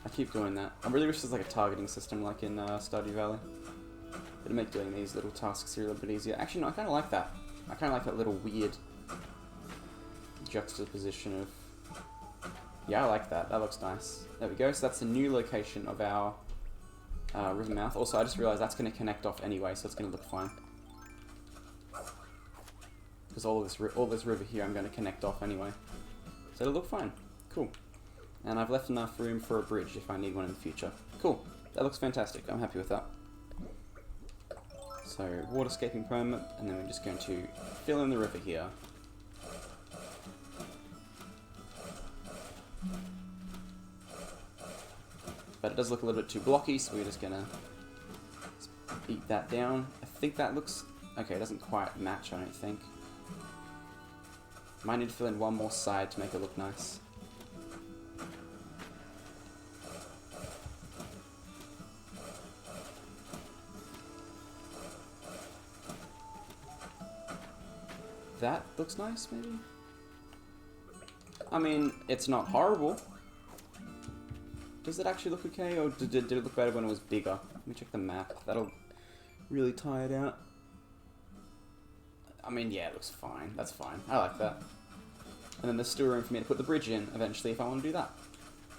I keep doing that. I really wish there's like a targeting system like in Stardew Valley. It'd make doing these little tasks here a little bit easier. Actually, no, I kind of like that. I kind of like that little weird juxtaposition of... Yeah, I like that. That looks nice. There we go. So that's the new location of our river mouth. Also, I just realized that's going to connect off anyway, so it's going to look fine. Because all this river here, I'm going to connect off anyway. So it'll look fine. Cool. And I've left enough room for a bridge if I need one in the future. Cool. That looks fantastic. I'm happy with that. So, waterscaping permit, and then we're just going to fill in the river here. But it does look a little bit too blocky, so we're just gonna beat that down. I think that looks... Okay, it doesn't quite match, I don't think. Might need to fill in one more side to make it look nice. That looks nice, maybe? I mean, it's not horrible. Does it actually look okay, or did it look better when it was bigger? Let me check the map. That'll really tie it out. I mean, yeah, it looks fine. That's fine. I like that. And then there's still room for me to put the bridge in eventually if I want to do that.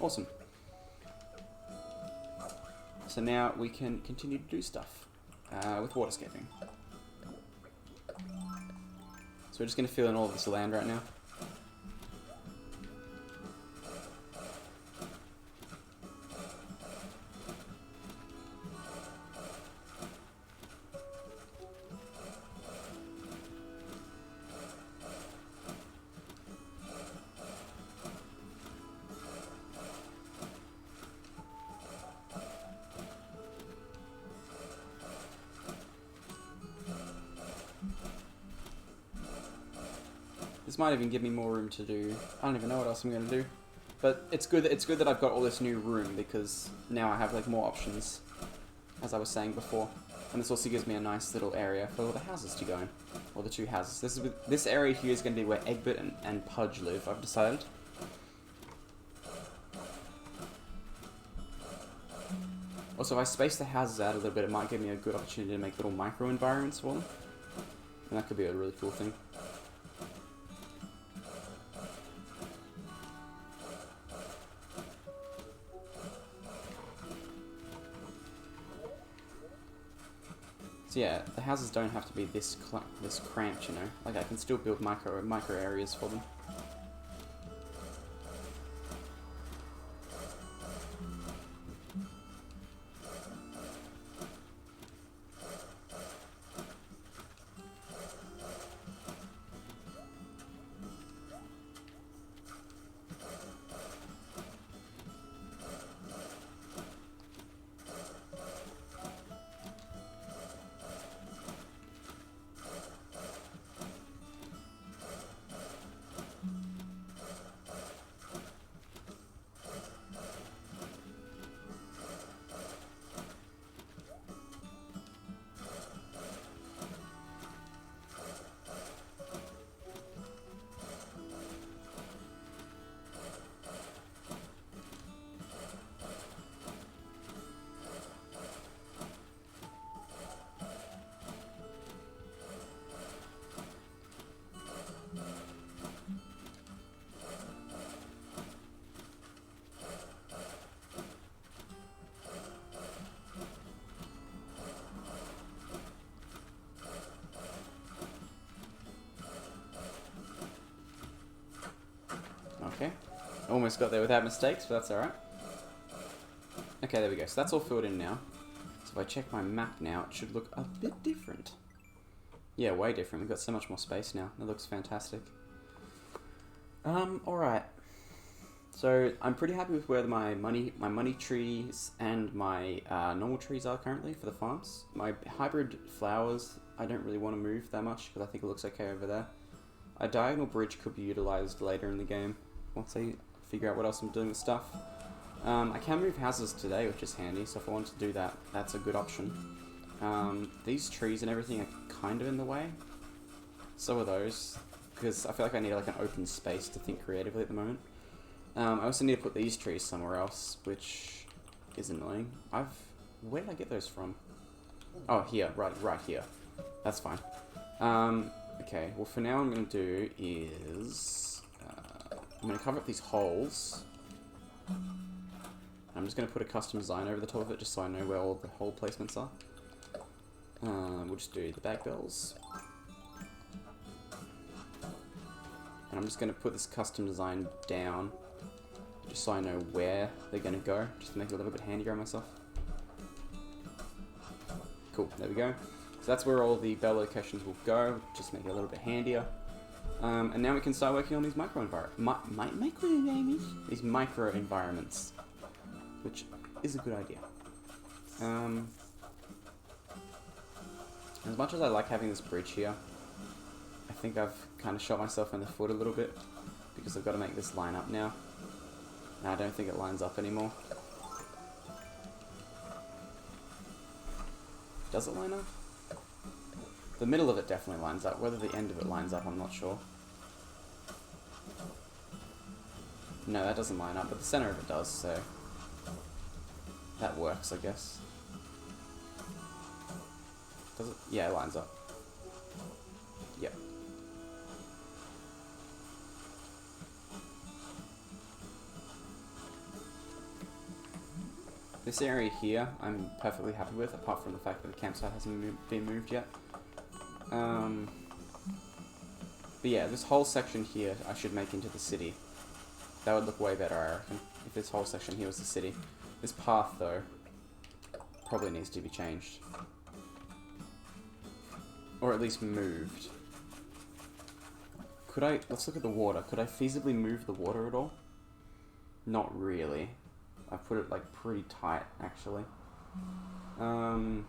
Awesome. So now we can continue to do stuff with waterscaping. So we're just going to fill in all of this land right now. This might even give me more room to do. I don't even know what else I'm going to do. But it's good that I've got all this new room, because now I have like more options, as I was saying before. And this also gives me a nice little area for all the houses to go in. Or the 2 houses. This area here is going to be where Egbert and Pudge live, I've decided. Also, if I space the houses out a little bit, it might give me a good opportunity to make little micro environments for them. And that could be a really cool thing. So yeah, the houses don't have to be this cramped, you know. Like I can still build micro areas for them. Okay, almost got there without mistakes, but that's alright. Okay, there we go. So that's all filled in now. So if I check my map now, it should look a bit different. Yeah, way different. We've got so much more space now. That looks fantastic. Alright. So I'm pretty happy with where my money trees and my normal trees are currently for the farms. My hybrid flowers, I don't really want to move that much because I think it looks okay over there. A diagonal bridge could be utilized later in the game once I figure out what else I'm doing with stuff. I can move houses today, which is handy, so if I want to do that, that's a good option. These trees and everything are kind of in the way. So are those, because I feel like I need like an open space to think creatively at the moment. I also need to put these trees somewhere else, which is annoying. Where did I get those from? Oh, here, right here. That's fine. Okay, well for now what I'm going to do is... I'm going to cover up these holes. I'm just going to put a custom design over the top of it just so I know where all the hole placements are. We'll just do the back bells. And I'm just going to put this custom design down just so I know where they're going to go, just to make it a little bit handier on myself. Cool, there we go. So that's where all the bell locations will go, just make it a little bit handier. And now we can start working on these micro environments, which is a good idea. As much as I like having this bridge here, I think I've kind of shot myself in the foot a little bit because I've got to make this line up now. And I don't think it lines up anymore. Does it line up? The middle of it definitely lines up. Whether the end of it lines up, I'm not sure. No, that doesn't line up, but the center of it does, so that works, I guess. Does it? Yeah, it lines up. Yep. This area here, I'm perfectly happy with, apart from the fact that the campsite hasn't been moved yet. But yeah, this whole section here I should make into the city. That would look way better, I reckon, if this whole section here was the city. This path, though, probably needs to be changed. Or at least moved. Could I... Let's look at the water. Could I feasibly move the water at all? Not really. I put it, like, pretty tight, actually. Okay.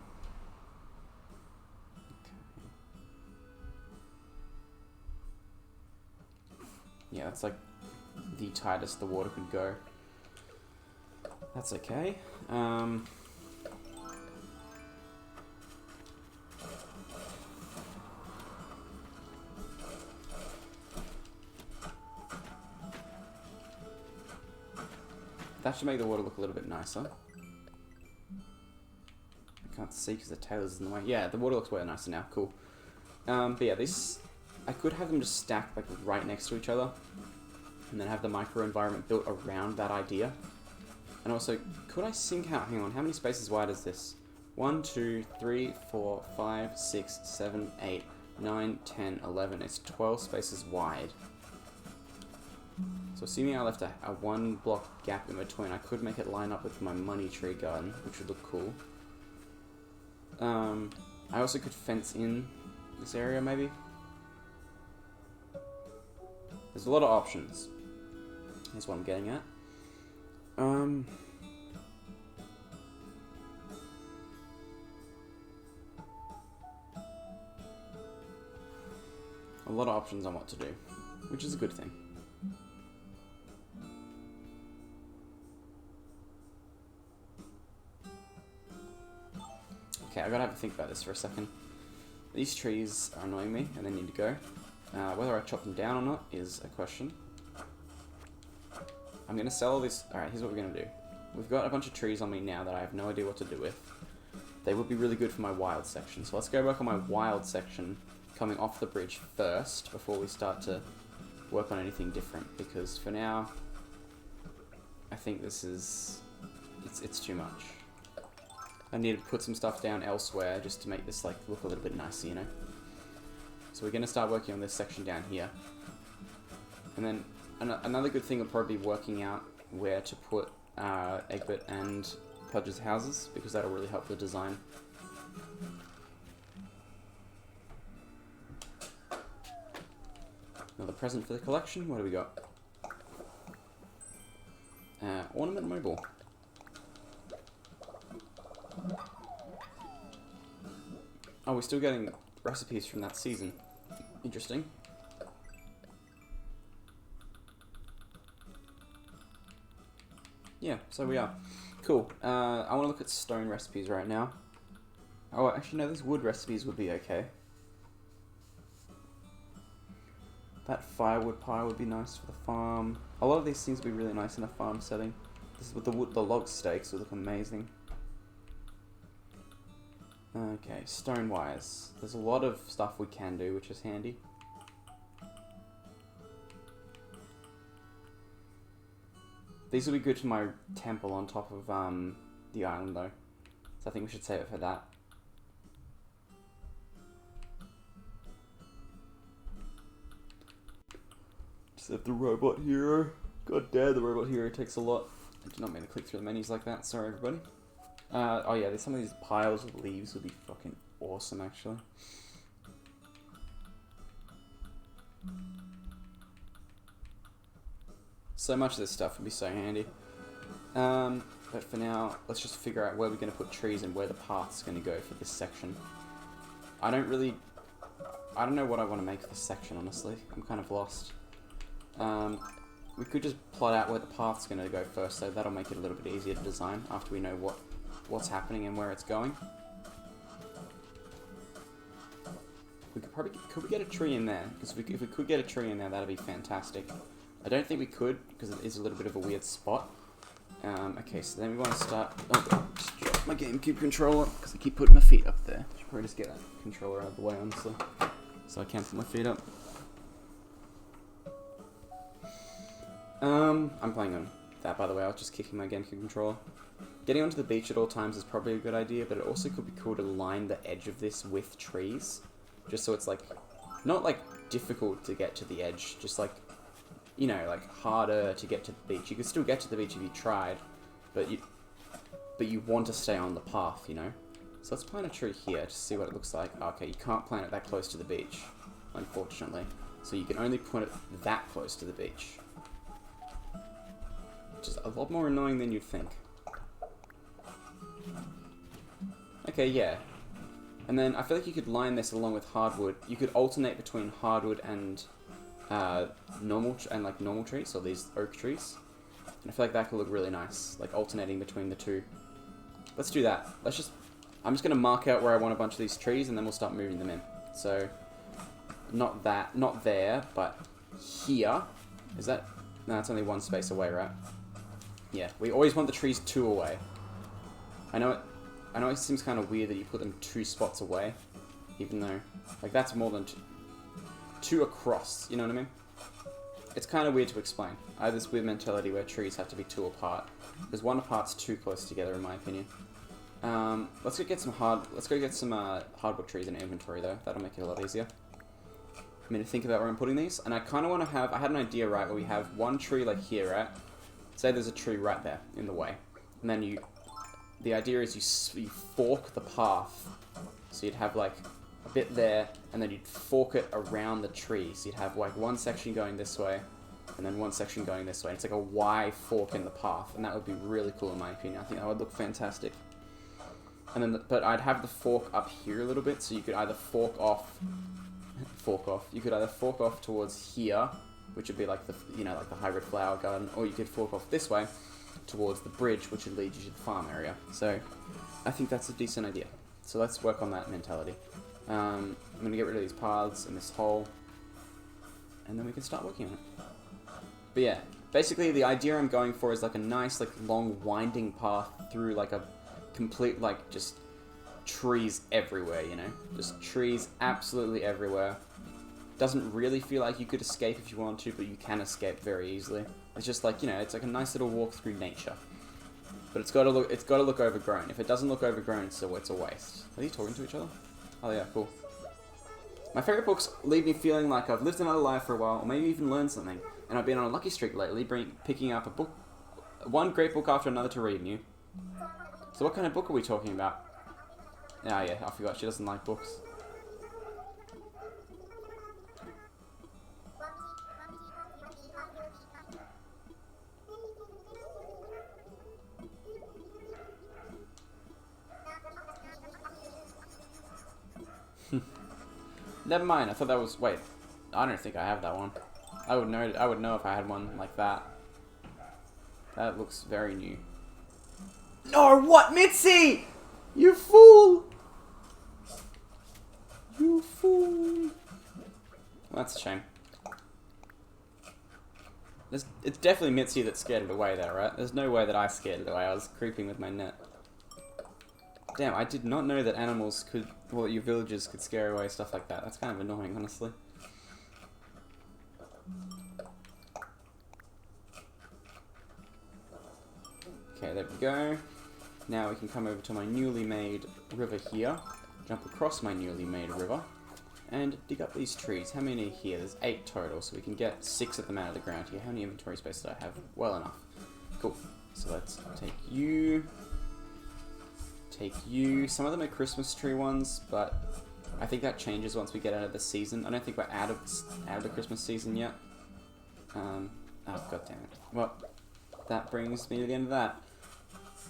Yeah, that's like the tightest the water could go. That's okay. That should make the water look a little bit nicer. I can't see because the tail is in the way. Yeah, the water looks way nicer now. Cool. But yeah, this... I could have them just stacked like right next to each other. And then have the micro environment built around that idea. And also, could I sync out... Hang on, how many spaces wide is this? 1, 2, 3, 4, 5, 6, 7, 8, 9, 10, 11. It's 12 spaces wide. So assuming I left a 1 block gap in between, I could make it line up with my money tree garden, which would look cool. I also could fence in this area, maybe. There's a lot of options. Is what I'm getting at. A lot of options on what to do, which is a good thing. Okay, I gotta have a think about this for a second. These trees are annoying me, and they need to go. Whether I chop them down or not is a question. I'm gonna sell all this. Alright, here's what we're gonna do. We've got a bunch of trees on me now that I have no idea what to do with. They would be really good for my wild section. So let's go work on my wild section coming off the bridge first before we start to work on anything different. Because for now, I think this is... It's too much. I need to put some stuff down elsewhere just to make this like look a little bit nicer, you know? So we're gonna start working on this section down here. And then another good thing would probably be working out where to put Egbert and Pudge's houses, because that'll really help the design. Another present for the collection. What do we got? Ornament mobile. Oh, we're still getting recipes from that season. Interesting. Yeah, so we are. Cool. I want to look at stone recipes right now. Oh, actually no, these wood recipes would be okay. That firewood pile would be nice for the farm. A lot of these things would be really nice in a farm setting. This is with the log steaks would look amazing. Okay, stone wise. There's a lot of stuff we can do, which is handy. These will be good for my temple on top of the island though. So I think we should save it for that. Just have the robot hero. God damn, the robot hero takes a lot. I did not mean to click through the menus like that. Sorry everybody. Oh yeah, there's some of these piles of leaves would be fucking awesome actually. So much of this stuff would be so handy. But for now, let's just figure out where we're going to put trees and where the path's going to go for this section. I don't know what I want to make for this section, honestly. I'm kind of lost. We could just plot out where the path's going to go first, so that'll make it a little bit easier to design after we know what's happening and where it's going. We could we get a tree in there? Because if we could get a tree in there, that'd be fantastic. I don't think we could, because it is a little bit of a weird spot. Okay, so then we want to start... Oh, just drop my GameCube controller, because I keep putting my feet up there. Should probably just get that controller out of the way, honestly. So I can put my feet up. I'm playing on that, by the way. I was just kicking my GameCube controller. Getting onto the beach at all times is probably a good idea, but it also could be cool to line the edge of this with trees. Just so it's, like, not, like, difficult to get to the edge, just, like, you know, like, harder to get to the beach. You could still get to the beach if you tried, but you want to stay on the path, you know? So let's plant a tree here to see what it looks like. Okay, you can't plant it that close to the beach, unfortunately. So you can only put it that close to the beach. Which is a lot more annoying than you'd think. Okay, yeah. And then I feel like you could line this along with hardwood. You could alternate between hardwood and normal trees, or these oak trees. And I feel like that could look really nice, like alternating between the two. Let's do that. I'm just gonna mark out where I want a bunch of these trees, and then we'll start moving them in. So, not there, but here. Is that? No, it's only one space away, right? Yeah, we always want the trees 2 away. I know it seems kind of weird that you put them 2 spots away, even though, like, that's more than 2 across, you know what I mean? It's kind of weird to explain. I have this weird mentality where trees have to be 2 apart, because 1 apart's too close together in my opinion. Let's go get some hardwood trees in inventory though. That'll make it a lot easier. I mean, to think about where I'm putting these, and I kind of want to have. I had an idea, right, where we have one tree like here, right? Say there's a tree right there in the way, and then the idea is you fork the path, so you'd have like a bit there, and then you'd fork it around the tree, so you'd have like one section going this way, and then one section going this way. It's like a Y fork in the path, and that would be really cool in my opinion. I think that would look fantastic. And then, but I'd have the fork up here a little bit, so you could either fork off. You could either fork off towards here, which would be like the like the hybrid flower garden, or you could fork off this way towards the bridge, which would lead you to the farm area. So I think that's a decent idea. So let's work on that mentality. I'm gonna get rid of these paths and this hole, and then we can start working on it. But yeah, basically the idea I'm going for is like a nice like long winding path through like a complete like just trees everywhere, you know? Just trees absolutely everywhere. Doesn't really feel like you could escape if you want to, but you can escape very easily. It's just like, it's like a nice little walk through nature. But it's got to look overgrown. If it doesn't look overgrown, it's a waste. Are you talking to each other? Oh yeah, cool. My favorite books leave me feeling like I've lived another life for a while, or maybe even learned something. And I've been on a lucky streak lately, picking up one great book after another to read new. So what kind of book are we talking about? Oh yeah, I forgot, she doesn't like books. Never mind, I thought that was... Wait, I don't think I have that one. I would know if I had one like that. That looks very new. No, what? Mitzi! You fool! You fool! Well, that's a shame. It's definitely Mitzi that scared it away there, right? There's no way that I scared it away. I was creeping with my net. Damn, I did not know that animals could... Well, your villagers could scare away stuff like that. That's kind of annoying, honestly. Okay, there we go. Now we can come over to my newly made river here, jump across my newly made river, and dig up these trees. How many are here? There's 8 total, so we can get 6 of them out of the ground here. How many inventory space do I have? Well enough. Cool. So let's take you. Take you. Some of them are Christmas tree ones, but I think that changes once we get out of the season. I don't think we're out of the Christmas season yet. Oh, god damn it. Well, that brings me to the end of that.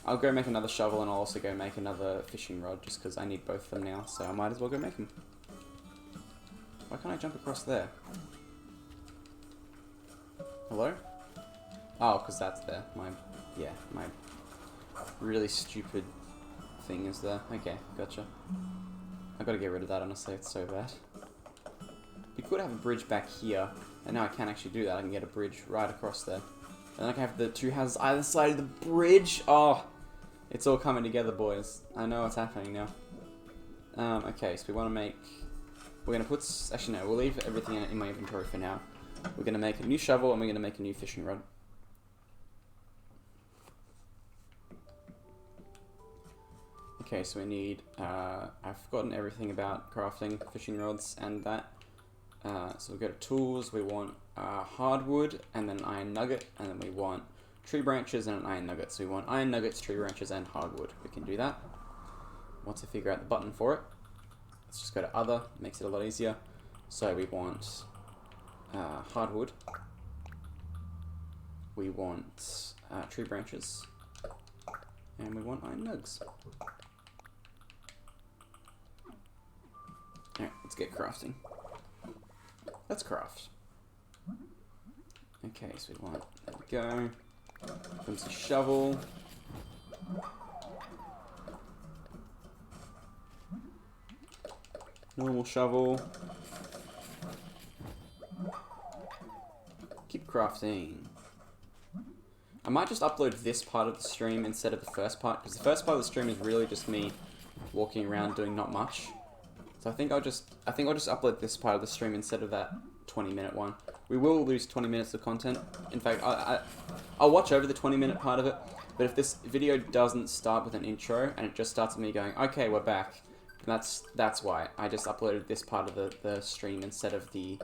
I'll go make another shovel, and I'll also go make another fishing rod, just because I need both of them now, so I might as well go make them. Why can't I jump across there? Hello? Oh, because that's there. My really stupid thing is there. Okay, gotcha. I've got to get rid of that, honestly, it's so bad. We could have a bridge back here, and now I can actually do that. I can get a bridge right across there. And I can have the 2 houses either side of the bridge. Oh, it's all coming together, boys. I know what's happening now. Okay, so we want to make... We're going to put... Actually, no, we'll leave everything in my inventory for now. We're going to make a new shovel, and we're going to make a new fishing rod. Okay, so we need... I've forgotten everything about crafting fishing rods and that. So we go to tools, we want hardwood, and then an iron nugget, and then we want tree branches and an iron nugget. So we want iron nuggets, tree branches, and hardwood. We can do that. Once I figure out the button for it, let's just go to other, makes it a lot easier. So we want hardwood, we want tree branches, and we want iron nugs. Alright, let's get crafting. Let's craft. Okay, so we want, there we go. Comes the shovel. Normal shovel. Keep crafting. I might just upload this part of the stream instead of the first part, because the first part of the stream is really just me walking around doing not much. So I think I'll just upload this part of the stream instead of that 20-minute one. We will lose 20 minutes of content. In fact, I'll watch over the 20-minute part of it, But if this video doesn't start with an intro and it just starts with me going, okay, we're back, that's why. I just uploaded this part of the stream instead of the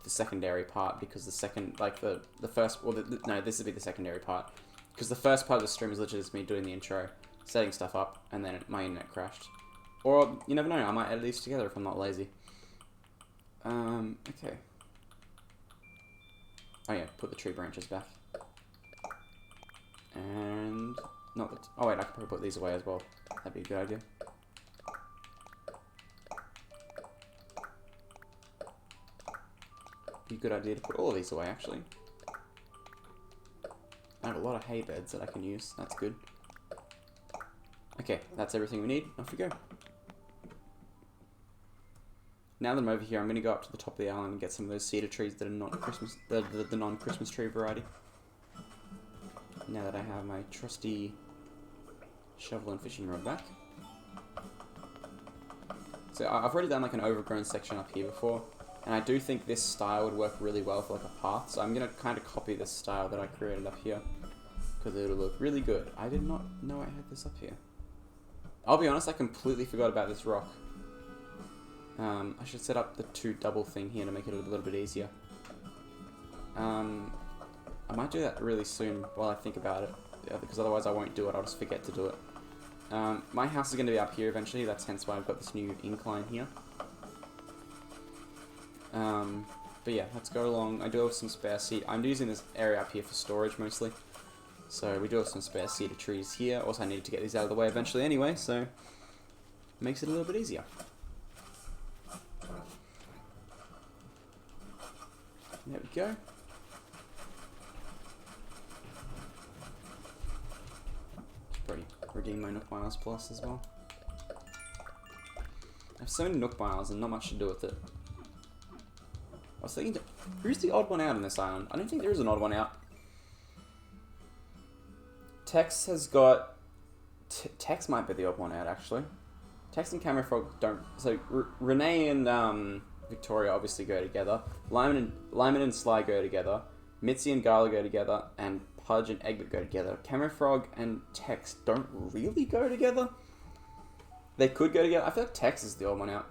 secondary part, because the second, like the first, well, no, this would be the secondary part. Because the first part of the stream is literally just me doing the intro, setting stuff up, and then my internet crashed. Or, you never know, I might edit these together if I'm not lazy. Okay. Oh yeah, put the tree branches back. And, not the, oh wait, I could probably put these away as well. That'd be a good idea. Be a good idea to put all of these away, actually. I have a lot of hay beds that I can use. That's good. Okay, that's everything we need. Off we go. Now that I'm over here, I'm going to go up to the top of the island and get some of those cedar trees that are not Christmas, the non-Christmas tree variety. Now that I have my trusty shovel and fishing rod back. So I've already done like an overgrown section up here before. And I do think this style would work really well for like a path, so I'm going to kind of copy this style that I created up here, because it'll look really good. I did not know I had this up here. I'll be honest, I completely forgot about this rock. I should set up the 2 double thing here to make it a little bit easier. I might do that really soon while I think about it, because otherwise I won't do it, I'll just forget to do it. My house is going to be up here eventually, that's hence why I've got this new incline here. But yeah, let's go along. I do have some spare cedar. I'm using this area up here for storage mostly. So we do have some spare cedar trees here. Also, I need to get these out of the way eventually anyway, so it makes it a little bit easier. There we go. Probably redeem my Nook Miles Plus as well. I have so many Nook Miles and not much to do with it. I was thinking, who's the odd one out on this island? I don't think there is an odd one out. Tex has got... Tex might be the odd one out, actually. Tex and Camera Frog don't... So, Renee and Victoria obviously go together. Lyman and Sly go together. Mitzi and Gala go together. And Pudge and Egbert go together. Camera Frog and Tex don't really go together. They could go together. I feel like Tex is the odd one out.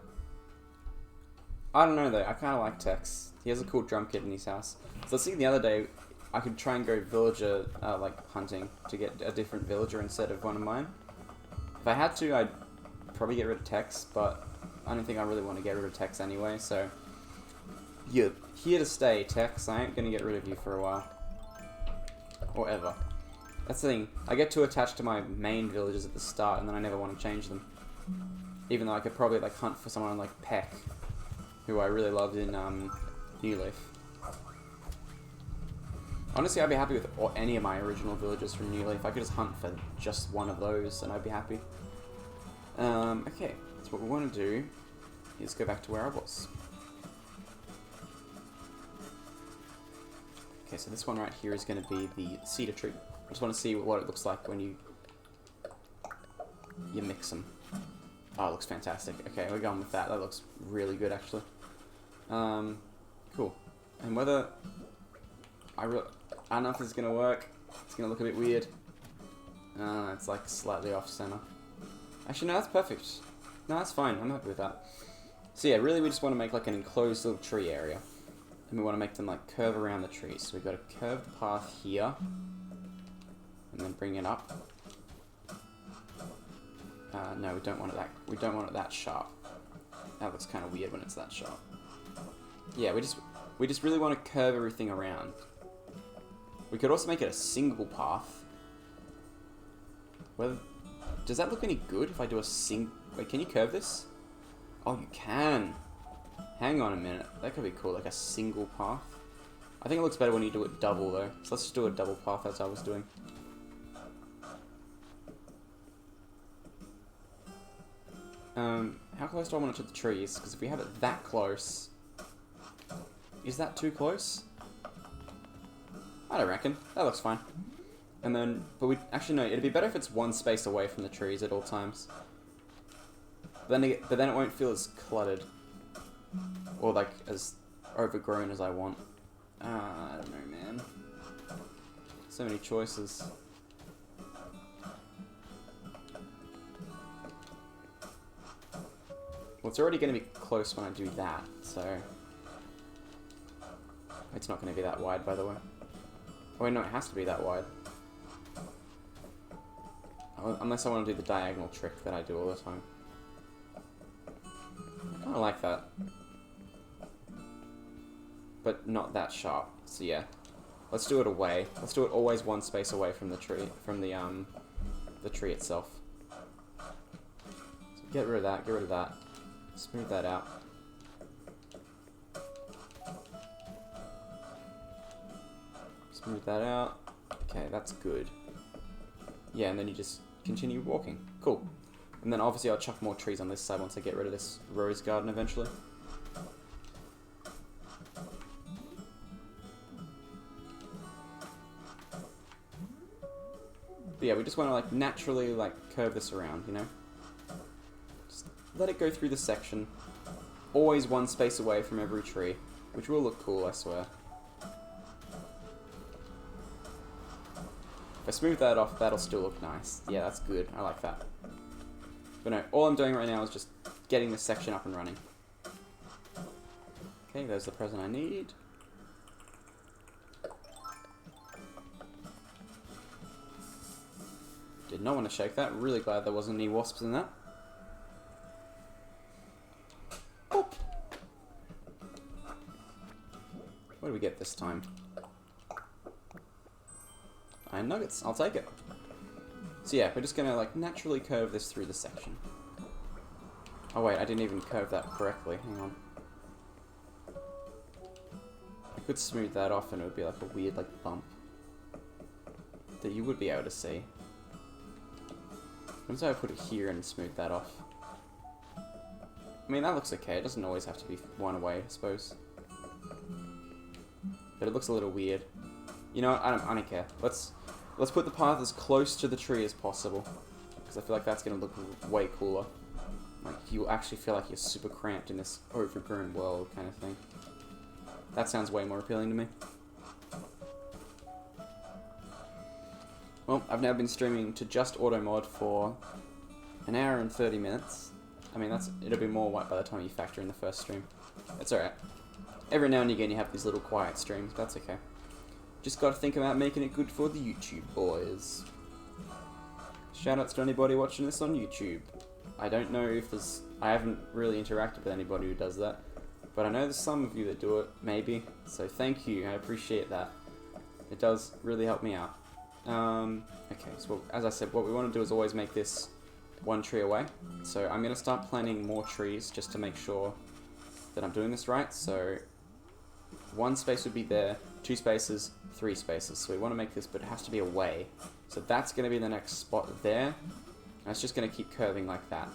I don't know though, I kind of like Tex. He has a cool drum kit in his house. So I was thinking the other day, I could try and go villager, like, hunting to get a different villager instead of one of mine. If I had to, I'd probably get rid of Tex, but I don't think I really want to get rid of Tex anyway, so... You're here to stay, Tex. I ain't gonna get rid of you for a while. Or ever. That's the thing, I get too attached to my main villagers at the start, and then I never want to change them. Even though I could probably, like, hunt for someone like Peck, who I really loved in New Leaf. Honestly, I'd be happy with any of my original villagers from New Leaf. I could just hunt for just one of those and I'd be happy. Okay, so what we want to do is go back to where I was. Okay, so this one right here is going to be the cedar tree. I just want to see what it looks like when you mix them. Oh, it looks fantastic. Okay, we're going with that. That looks really good, actually. Cool. And whether... I don't know if this is going to work. It's going to look a bit weird. It's like slightly off center. Actually, no, that's perfect. No, that's fine. I'm happy with that. So yeah, really we just want to make like an enclosed little tree area. And we want to make them like curve around the trees. So we've got a curved path here. And then bring it up. No, we don't want it that sharp. That looks kind of weird when it's that sharp. Yeah, we just really want to curve everything around. We could also make it a single path. Whether, does that look any good if I do a wait, can you curve this? Oh, you can. Hang on a minute. That could be cool, like a single path. I think it looks better when you do it double though. So let's just do a double path as I was doing. How close do I want it to the trees? Because if we have it that close... Is that too close? I don't reckon. That looks fine. And then... But actually no, it'd be better if it's one space away from the trees at all times. But then it won't feel as cluttered. Or like as overgrown as I want. I don't know, man. So many choices. Well, it's already going to be close when I do that, so... It's not going to be that wide, by the way. Oh, wait, no, it has to be that wide. Unless I want to do the diagonal trick that I do all the time. I kind of like that. But not that sharp, so yeah. Let's do it away. Let's do it always one space away from the tree, from the tree itself. So get rid of that, get rid of that. Smooth that out. Smooth that out. Okay, that's good. Yeah, and then you just continue walking. Cool. And then obviously I'll chuck more trees on this side once I get rid of this rose garden eventually. But yeah, we just want to like naturally like curve this around, you know? Just let it go through the section. Always one space away from every tree, which will look cool, I swear. If I smooth that off, that'll still look nice. Yeah, that's good. I like that. But no, all I'm doing right now is just getting this section up and running. Okay, there's the present I need. Did not want to shake that. Really glad there wasn't any wasps in that. Boop. What do we get this time? Iron nuggets. I'll take it. So yeah, we're just gonna like naturally curve this through the section. Oh wait, I didn't even curve that correctly. Hang on. I could smooth that off and it would be like a weird like bump that you would be able to see. Once I put it here and smooth that off. I mean, that looks okay. It doesn't always have to be one away, I suppose. But it looks a little weird. You know what? I don't care. Let's put the path as close to the tree as possible. Because I feel like that's going to look way cooler. Like, you actually feel like you're super cramped in this overgrown world kind of thing. That sounds way more appealing to me. Well, I've now been streaming to just auto-mod for an hour and 30 minutes. I mean, it'll be more by the time you factor in the first stream. It's alright. Every now and again you have these little quiet streams, but that's okay. Just gotta think about making it good for the YouTube boys. Shoutouts to anybody watching this on YouTube. I don't know if there's... I haven't really interacted with anybody who does that. But I know there's some of you that do it, maybe. So thank you, I appreciate that. It does really help me out. Okay, so as I said, what we want to do is always make this one tree away. So I'm going to start planting more trees just to make sure that I'm doing this right. So one space would be there, 2 spaces, 3 spaces. So we want to make this, but it has to be away. So that's going to be the next spot there. And it's just going to keep curving like that.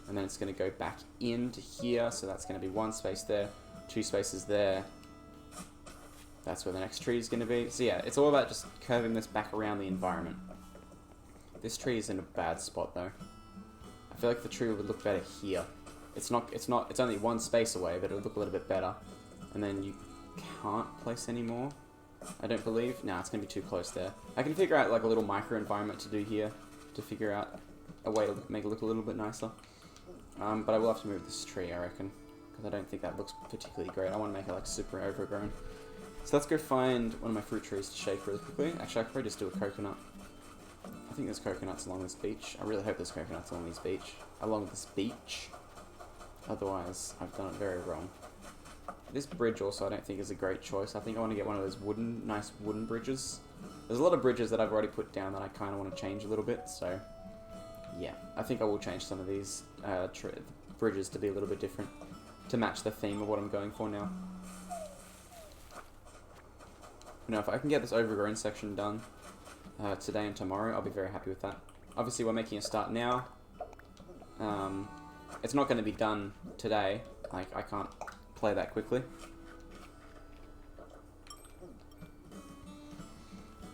And then it's going to go back into here. So that's going to be 1 space there, 2 spaces there. That's where the next tree is going to be. So yeah, it's all about just curving this back around the environment. This tree is in a bad spot though. I feel like the tree would look better here. It's only 1 space away, but it would look a little bit better. And then you can't place any more, I don't believe. Nah, it's going to be too close there. I can figure out like a little micro environment to do here to figure out a way to make it look a little bit nicer. But I will have to move this tree, I reckon, because I don't think that looks particularly great. I want to make it like super overgrown. So let's go find one of my fruit trees to shake really quickly. Actually, I could probably just do a coconut. I think there's coconuts along this beach. I really hope there's coconuts along this beach. Otherwise, I've done it very wrong. This bridge also I don't think is a great choice. I think I want to get one of those nice wooden bridges. There's a lot of bridges that I've already put down that I kind of want to change a little bit, so... yeah, I think I will change some of these bridges to be a little bit different, to match the theme of what I'm going for now. You know, if I can get this overgrown section done today and tomorrow, I'll be very happy with that. Obviously, we're making a start now. It's not going to be done today. Like, I can't play that quickly.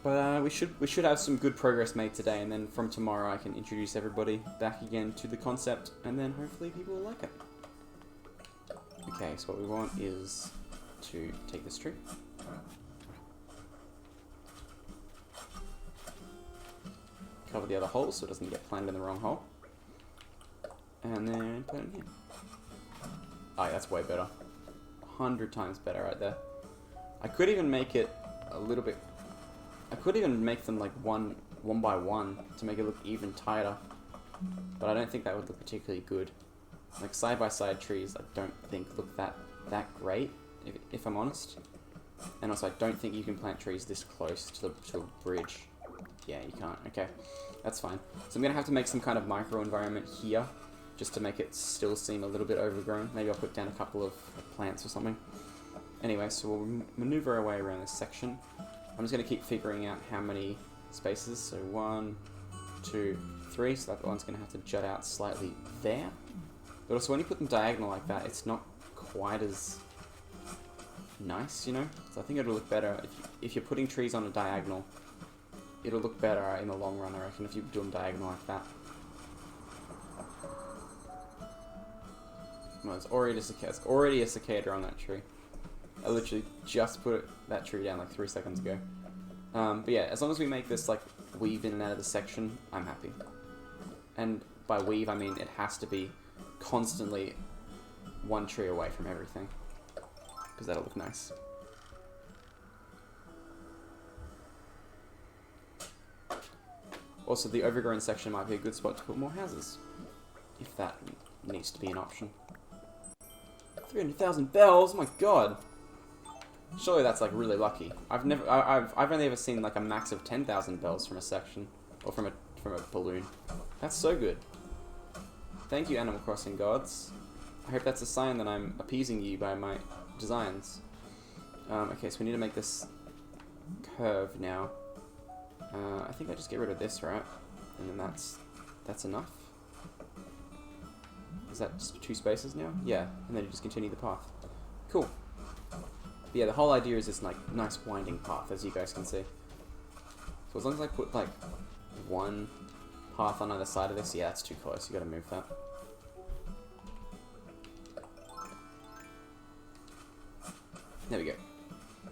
But we should have some good progress made today, and then from tomorrow I can introduce everybody back again to the concept, and then hopefully people will like it. Okay, so what we want is to take this tree. Cover the other holes so it doesn't get planted in the wrong hole. And then put it in here. Oh, that's way better. 100 times better right there. I could even make it a little bit... I could even make them like one by one to make it look even tighter. But I don't think that would look particularly good. Like side-by-side trees I don't think look that great, if I'm honest. And also I don't think you can plant trees this close to a bridge. Yeah, you can't. Okay, that's fine. So I'm going to have to make some kind of micro-environment here, just to make it still seem a little bit overgrown. Maybe I'll put down a couple of plants or something. Anyway, so we'll maneuver our way around this section. I'm just going to keep figuring out how many spaces. So 1, 2, 3. So that one's going to have to jut out slightly there. But also when you put them diagonal like that, it's not quite as nice, you know? So I think it'll look better if you're putting trees on a diagonal. It'll look better in the long run, I reckon, if you do them diagonal like that. Well, it's already a cicada on that tree. I literally just put that tree down like 3 seconds ago. But yeah, as long as we make this like weave in and out of the section, I'm happy. And by weave, I mean it has to be constantly one tree away from everything, because that'll look nice. Also, the overgrown section might be a good spot to put more houses, if that needs to be an option. 300,000 bells, oh my god! Surely that's like really lucky. I've only ever seen like a max of 10,000 bells from a section, or from a balloon. That's so good. Thank you, Animal Crossing gods. I hope that's a sign that I'm appeasing you by my designs. Okay, so we need to make this curve now. I think I just get rid of this, right? And then that's enough. Is that just 2 spaces now? Yeah, and then you just continue the path. Cool. But yeah, the whole idea is this like nice winding path, as you guys can see. So as long as I put like one path on either side of this, yeah, that's too close. You gotta move that. There we go.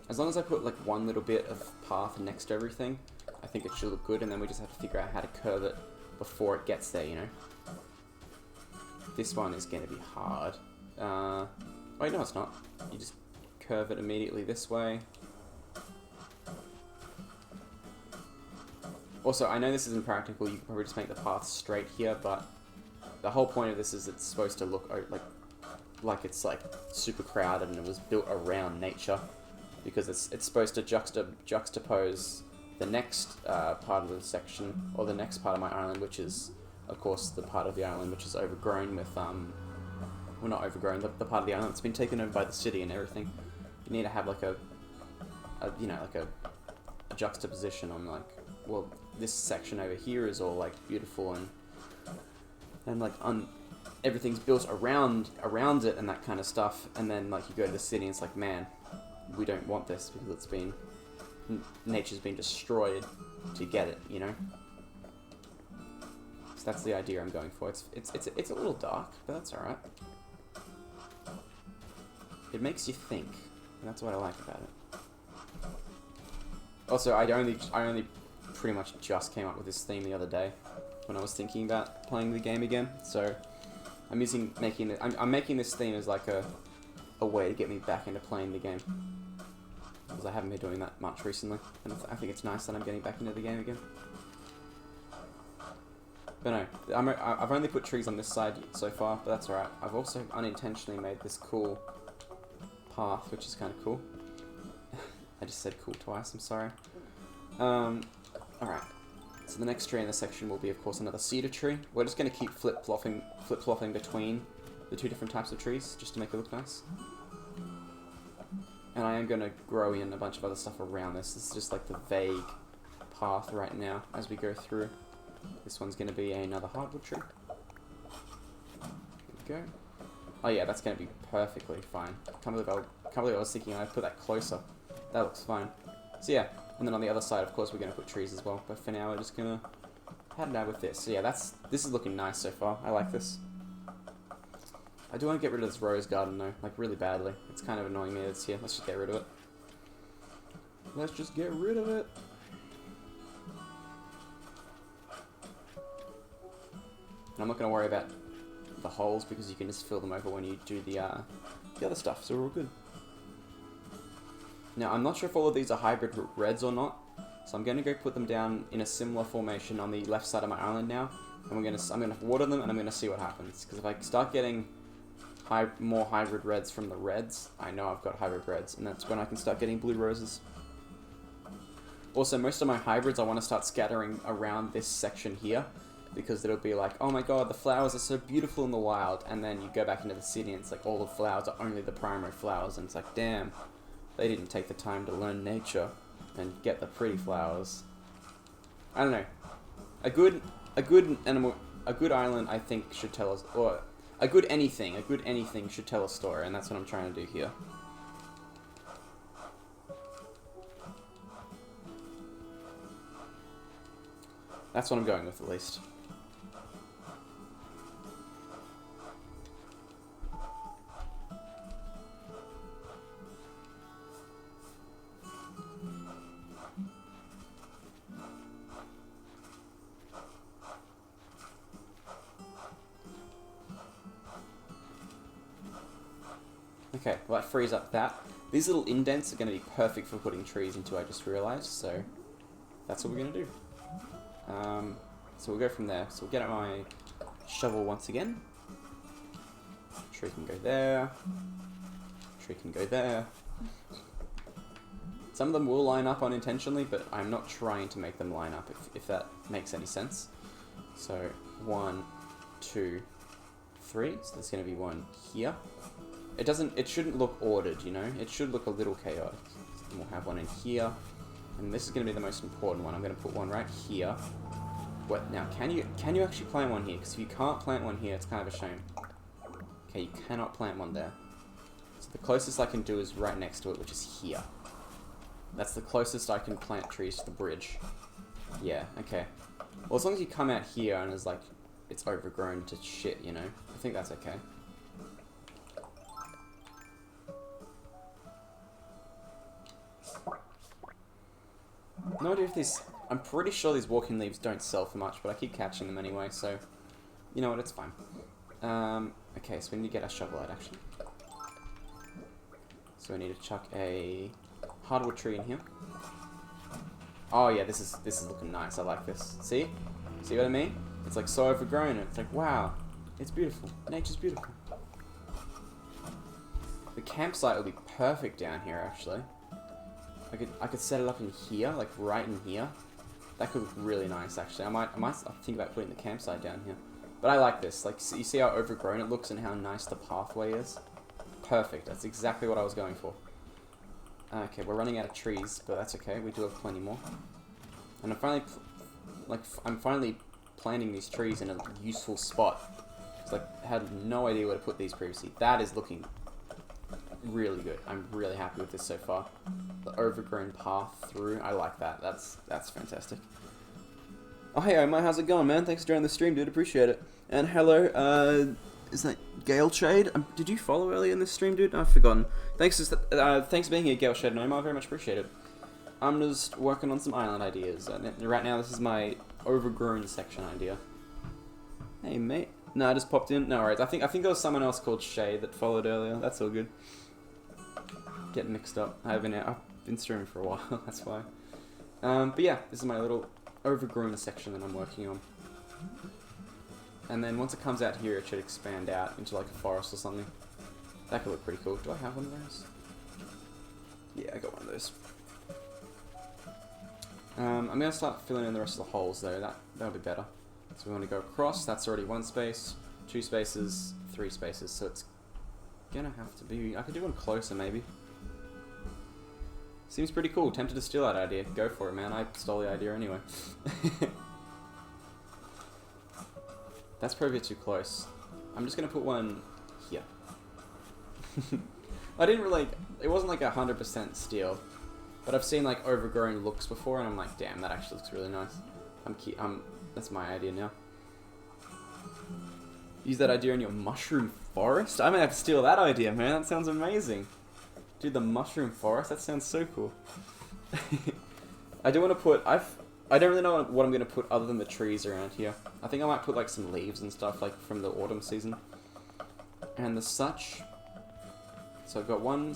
As long as I put like one little bit of path next to everything, I think it should look good, and then we just have to figure out how to curve it before it gets there, you know? This one is going to be hard. Wait, no it's not. You just curve it immediately this way. Also, I know this isn't practical, you could probably just make the path straight here, but the whole point of this is it's supposed to look like it's like super crowded and it was built around nature, because it's supposed to juxtapose the next part of the section, or the next part of my island, which is, of course, the part of the island which is overgrown with, well, not overgrown, the part of the island that's been taken over by the city and everything. You need to have like a juxtaposition on like, well, this section over here is all like beautiful and like everything's built around it and that kind of stuff, and then like you go to the city and it's like, man, we don't want this because it's been, nature's been destroyed to get it, you know? So that's the idea I'm going for. It's a little dark, but that's alright. It makes you think, and that's what I like about it. Also, I only pretty much just came up with this theme the other day when I was thinking about playing the game again. So I'm making this theme as like a way to get me back into playing the game, because I haven't been doing that much recently, and I think it's nice that I'm getting back into the game again. But no, I've only put trees on this side so far, but that's alright. I've also unintentionally made this cool path, which is kind of cool. I just said cool twice, I'm sorry. Alright, so the next tree in the section will be, of course, another cedar tree. We're just going to keep flip-flopping between the 2 different types of trees, just to make it look nice. And I am going to grow in a bunch of other stuff around this. This is just like the vague path right now as we go through. This one's going to be another hardwood tree. There we go. Oh yeah, that's going to be perfectly fine. Can't believe I was thinking I'd put that closer. That looks fine. So yeah, and then on the other side, of course, we're going to put trees as well. But for now, we're just going to head out with this. So yeah, this is looking nice so far. I like this. I do want to get rid of this rose garden though, like really badly. It's kind of annoying me that it's here. Let's just get rid of it. Let's just get rid of it. And I'm not going to worry about the holes because you can just fill them over when you do the other stuff, so we're all good. Now, I'm not sure if all of these are hybrid reds or not, so I'm going to go put them down in a similar formation on the left side of my island now, and I'm going to water them, and I'm going to see what happens, because if I start getting more hybrid reds from the reds, I know I've got hybrid reds, and that's when I can start getting blue roses. Also, most of my hybrids I want to start scattering around this section here, because it'll be like, oh my god, the flowers are so beautiful in the wild, and then you go back into the city and it's like all the flowers are only the primary flowers, and it's like, damn, they didn't take the time to learn nature and get the pretty flowers. I don't know. A good island, I think, should tell us, or a good anything should tell a story, and that's what I'm trying to do here. That's what I'm going with, at least. Okay, well that frees up that. These little indents are going to be perfect for putting trees into, I just realised, so that's what we're going to do. So we'll go from there. So we'll get out my shovel once again. Tree can go there. Tree can go there. Some of them will line up unintentionally, but I'm not trying to make them line up, if that makes any sense. So 1, 2, 3. So there's going to be one here. It shouldn't look ordered, you know? It should look a little chaotic. And we'll have one in here. And this is going to be the most important one. I'm going to put one right here. What now? Can you actually plant one here? Because if you can't plant one here, it's kind of a shame. Okay, you cannot plant one there. So the closest I can do is right next to it, which is here. That's the closest I can plant trees to the bridge. Yeah, okay. Well, as long as you come out here and it's like, it's overgrown to shit, you know? I think that's okay. No idea if these... I'm pretty sure these walking leaves don't sell for much, but I keep catching them anyway, so... You know what, it's fine. Okay, so we need to get our shovel out, actually. So we need to chuck a hardwood tree in here. Oh yeah, this is looking nice. I like this. See? See what I mean? It's like so overgrown, and it's like, wow, it's beautiful. Nature's beautiful. The campsite would be perfect down here, actually. I could set it up in here, like right in here. That could look really nice, actually. I might think about putting the campsite down here. But I like this. Like, you see how overgrown it looks and how nice the pathway is? Perfect. That's exactly what I was going for. Okay, we're running out of trees, but that's okay. We do have plenty more. And I'm finally planting these trees in a useful spot. It's like, I had no idea where to put these previously. That is looking really good. I'm really happy with this so far. The overgrown path through, I like that. That's fantastic. Oh hey Omar, how's it going, man? Thanks for joining the stream, dude. Appreciate it. And hello, is that Gale Shade? Did you follow earlier in this stream, dude? I've forgotten. Thanks for being here, Gale Shade and Omar. Very much appreciate it. I'm just working on some island ideas. Right now, this is my overgrown section idea. Hey mate. No, I just popped in. No worries. I think there was someone else called Shay that followed earlier. That's all good. Getting mixed up. I've been streaming for a while. That's why. But yeah, this is my little overgrown section that I'm working on. And then once it comes out here, it should expand out into like a forest or something. That could look pretty cool. Do I have one of those? Yeah, I got one of those. I'm gonna start filling in the rest of the holes though. That'll be better. So we want to go across. That's already 1 space, 2 spaces, 3 spaces. So it's gonna have to be. I could do one closer maybe. Seems pretty cool. Tempted to steal that idea. Go for it, man. I stole the idea anyway. That's probably too close. I'm just gonna put one here. I didn't really. It wasn't like 100% steal, but I've seen like overgrown looks before, and I'm like, damn, that actually looks really nice. That's my idea now. Use that idea in your mushroom forest? I might have to steal that idea, man. That sounds amazing. Dude, the mushroom forest? That sounds so cool. I do want to put... I don't really know what I'm going to put other than the trees around here. I think I might put like some leaves and stuff like from the autumn season. And the such. So I've got one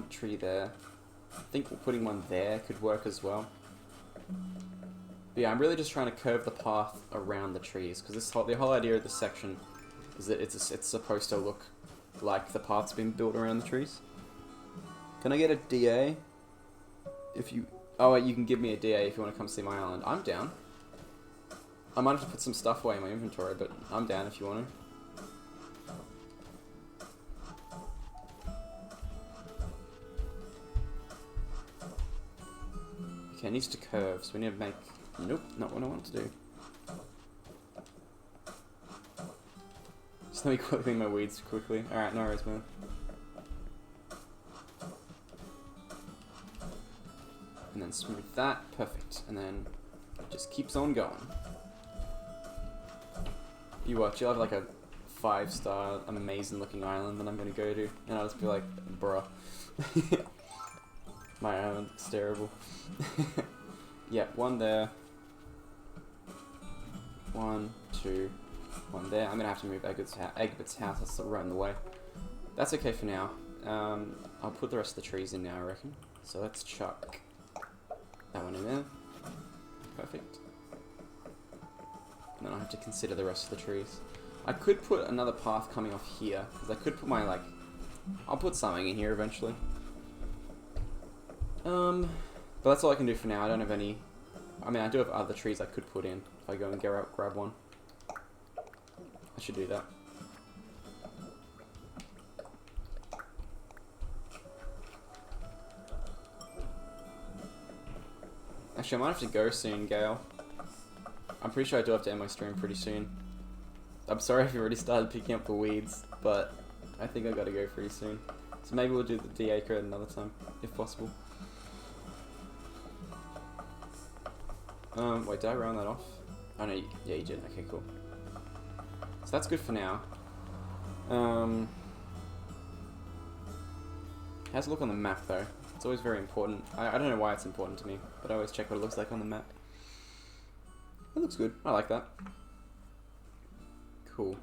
tree there. I think putting one there could work as well. But yeah, I'm really just trying to curve the path around the trees because the whole idea of this section is that it's supposed to look like the path's been built around the trees. Can I get a DA? If you... Oh, wait, you can give me a DA if you want to come see my island. I'm down. I might have to put some stuff away in my inventory, but I'm down if you want to. Okay, it needs to curve, so we need to make... Nope, not what I want to do. Just let me clean my weeds quickly. Alright, no worries, man. And then smooth that. Perfect. And then it just keeps on going. You watch, you'll have like a 5-star, amazing looking island that I'm going to go to. And I'll just be like, bruh. My island looks terrible. Yep, one there. 1, 2, 1 there. I'm going to have to move Egbert's house. That's right in the way. That's okay for now. I'll put the rest of the trees in now, I reckon. So let's chuck that one in there. Perfect. And then I'll have to consider the rest of the trees. I could put another path coming off here, because I could put my, like... I'll put something in here eventually. But that's all I can do for now. I don't have any... I mean, I do have other trees I could put in if I go and grab one. I should do that. Actually, I might have to go soon, Gale. I'm pretty sure I do have to end my stream pretty soon. I'm sorry if you already started picking up the weeds, but I think I gotta go pretty soon. So maybe we'll do the DA code another time, if possible. Wait, did I round that off? Oh no, yeah you did, okay cool. So that's good for now. How's it look on the map though? It's always very important. I don't know why it's important to me, but I always check what it looks like on the map. It looks good, I like that. Cool.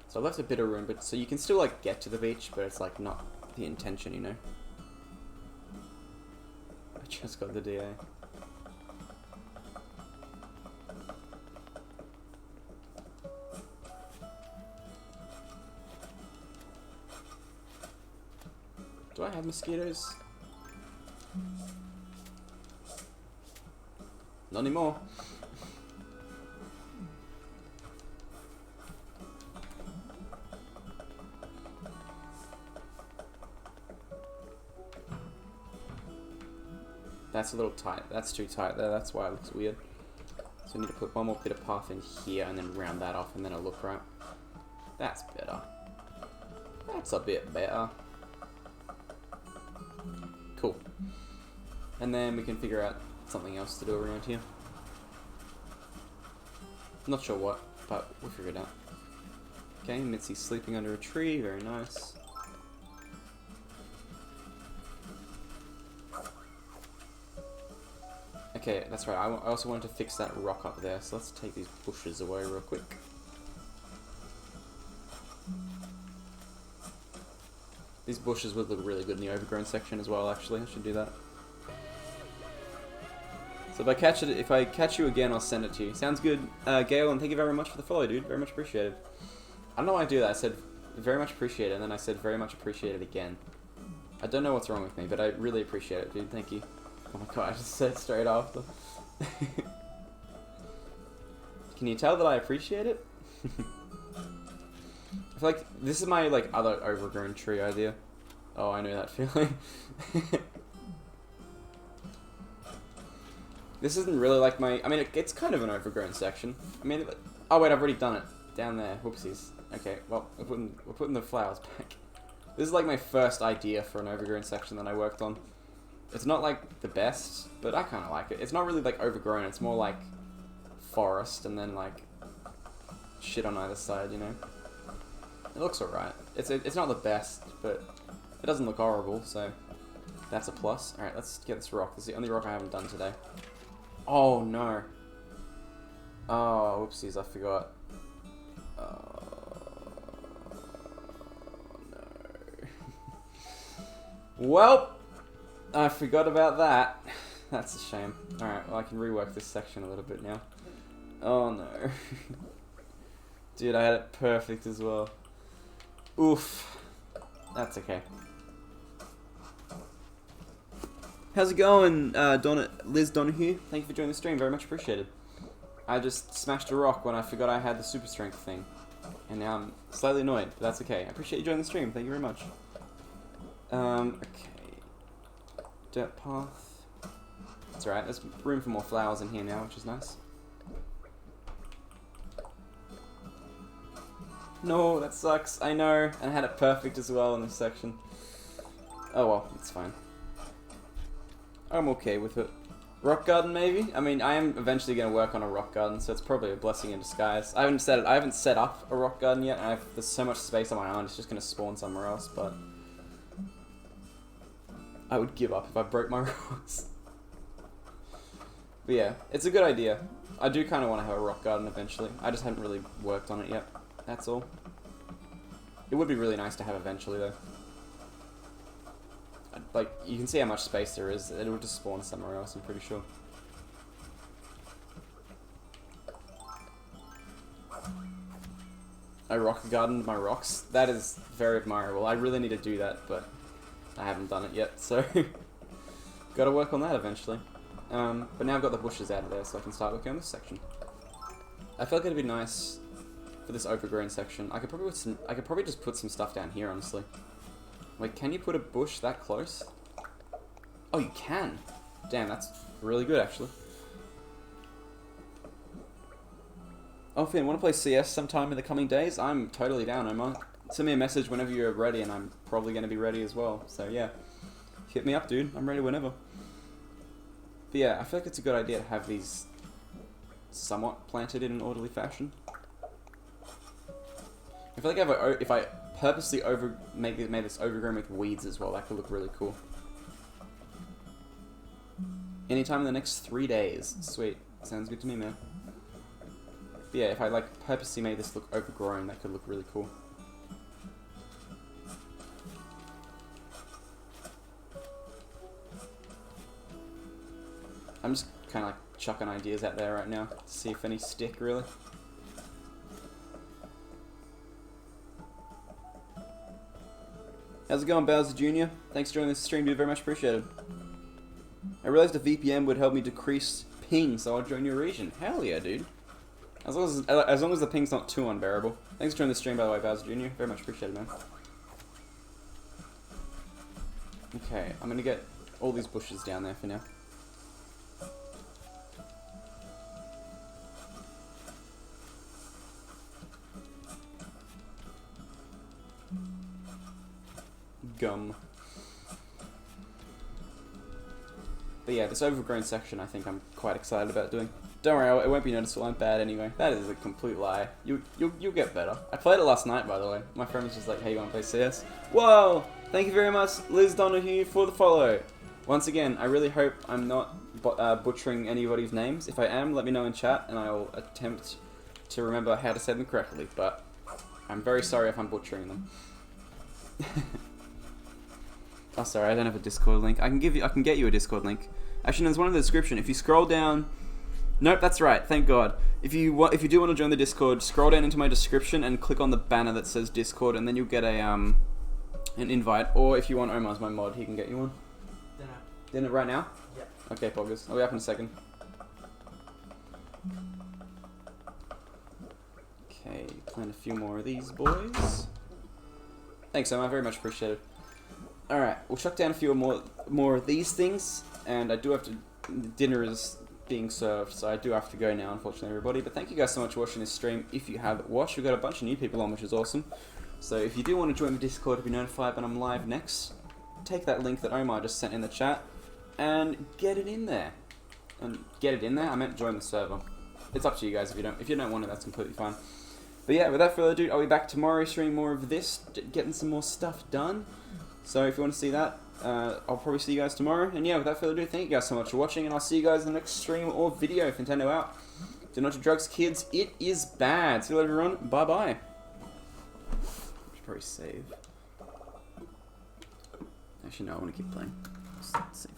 So I left a bit of room, but so you can still like get to the beach, but it's like not the intention, you know. I just got the DA. Do I have mosquitoes? Not anymore. That's a little tight. That's too tight there. That's why it looks weird. So I need to put one more bit of path in here and then round that off and then it'll look right. That's better. That's a bit better. Cool. And then we can figure out something else to do around here. Not sure what, but we'll figure it out. Okay, Mitzi's sleeping under a tree. Very nice. Okay, that's right. I also wanted to fix that rock up there, so let's take these bushes away real quick. These bushes would look really good in the overgrown section as well, actually. I should do that. So if I catch you again, I'll send it to you. Sounds good. Gale, and thank you very much for the follow, dude. Very much appreciated. I don't know why I do that. I said very much appreciated, and then I said very much appreciated again. I don't know what's wrong with me, but I really appreciate it, dude. Thank you. Oh my god, I just said it straight after. Can you tell that I appreciate it? I feel like this is my like other overgrown tree idea. Oh, I know that feeling. This isn't really like my... I mean, it's kind of an overgrown section. I mean... Oh, wait, I've already done it. Down there. Whoopsies. Okay, well, we're putting the flowers back. This is like my first idea for an overgrown section that I worked on. It's not like the best, but I kind of like it. It's not really like overgrown. It's more like forest and then like shit on either side, you know? It looks alright. It's not the best, but it doesn't look horrible, so that's a plus. Alright, let's get this rock. This is the only rock I haven't done today. Oh, no. Oh, whoopsies, I forgot. No. Well, I forgot about that. That's a shame. Alright, well I can rework this section a little bit now. Oh no. Dude, I had it perfect as well. Oof. That's okay. How's it going, Liz Donahue? Thank you for joining the stream, very much appreciated. I just smashed a rock when I forgot I had the super strength thing. And now I'm slightly annoyed, but that's okay. I appreciate you joining the stream, thank you very much. Okay. Dirt path. That's alright, there's room for more flowers in here now, which is nice. No, that sucks, I know. And I had it perfect as well in this section. Oh well, it's fine. I'm okay with it. Rock garden, maybe? I mean, I am eventually going to work on a rock garden, so it's probably a blessing in disguise. I haven't set up a rock garden yet, and there's so much space on my island, it's just going to spawn somewhere else, but I would give up if I broke my rocks. But yeah, it's a good idea. I do kind of want to have a rock garden eventually. I just haven't really worked on it yet. That's all. It would be really nice to have eventually, though. Like, you can see how much space there is. It will just spawn somewhere else, I'm pretty sure. I rock gardened my rocks. That is very admirable. I really need to do that, but I haven't done it yet, so gotta work on that eventually. But now I've got the bushes out of there, so I can start working on this section. I feel like it'd be nice for this overgrown section. I could probably just put some stuff down here, honestly. Wait, can you put a bush that close? Oh, you can. Damn, that's really good, actually. Oh, Finn, want to play CS sometime in the coming days? I'm totally down, Omar. Send me a message whenever you're ready, and I'm probably going to be ready as well. So, yeah. Hit me up, dude. I'm ready whenever. But yeah, I feel like it's a good idea to have these somewhat planted in an orderly fashion. I feel like if I purposely made this overgrown with weeds as well, that could look really cool. Anytime in the next 3 days. Sweet. Sounds good to me, man. But yeah, if I like purposely made this look overgrown, that could look really cool. I'm just kind of like chucking ideas out there right now to see if any stick, really. How's it going, Bowser Jr.? Thanks for joining this stream, dude. Very much appreciated. I realized a VPN would help me decrease ping, so I'll join your region. Hell yeah, dude. As long as the ping's not too unbearable. Thanks for joining the stream, by the way, Bowser Jr. Very much appreciated, man. Okay, I'm gonna get all these bushes down there for now. Gum. But yeah, this overgrown section I think I'm quite excited about doing. Don't worry, it won't be noticeable, I'm bad anyway. That is a complete lie. You'll get better. I played it last night, by the way. My friend was just like, hey, you wanna play CS? Whoa! Thank you very much, Liz Donahue, for the follow. Once again, I really hope I'm not butchering anybody's names. If I am, let me know in chat, and I'll attempt to remember how to say them correctly, but I'm very sorry if I'm butchering them. Oh, sorry, I don't have a Discord link. I can get you a Discord link. Actually, there's one in the description. If you scroll down, nope, that's right. Thank God. If you do want to join the Discord, scroll down into my description and click on the banner that says Discord, and then you'll get an invite. Or if you want Omar's my mod, he can get you one. Dinner right now? Yeah. Okay, poggers. I'll be up in a second. Okay, plant a few more of these boys. Thanks, Omar. Very much appreciated. Alright, we'll chuck down a few more of these things, and I do have to... Dinner is being served, so I do have to go now, unfortunately, everybody. But thank you guys so much for watching this stream. If you have watched, we've got a bunch of new people on, which is awesome. So if you do want to join the Discord to be notified when I'm live next, take that link that Omar just sent in the chat, and get it in there. And get it in there? I meant join the server. It's up to you guys if you don't want it, that's completely fine. But yeah, without further ado, I'll be back tomorrow streaming more of this, getting some more stuff done. So if you want to see that, I'll probably see you guys tomorrow. And yeah, without further ado, thank you guys so much for watching, and I'll see you guys in the next stream or video. Nintendo out. Do not do drugs, kids. It is bad. See you later, everyone. Bye-bye. Should probably save. Actually, no, I want to keep playing. Save.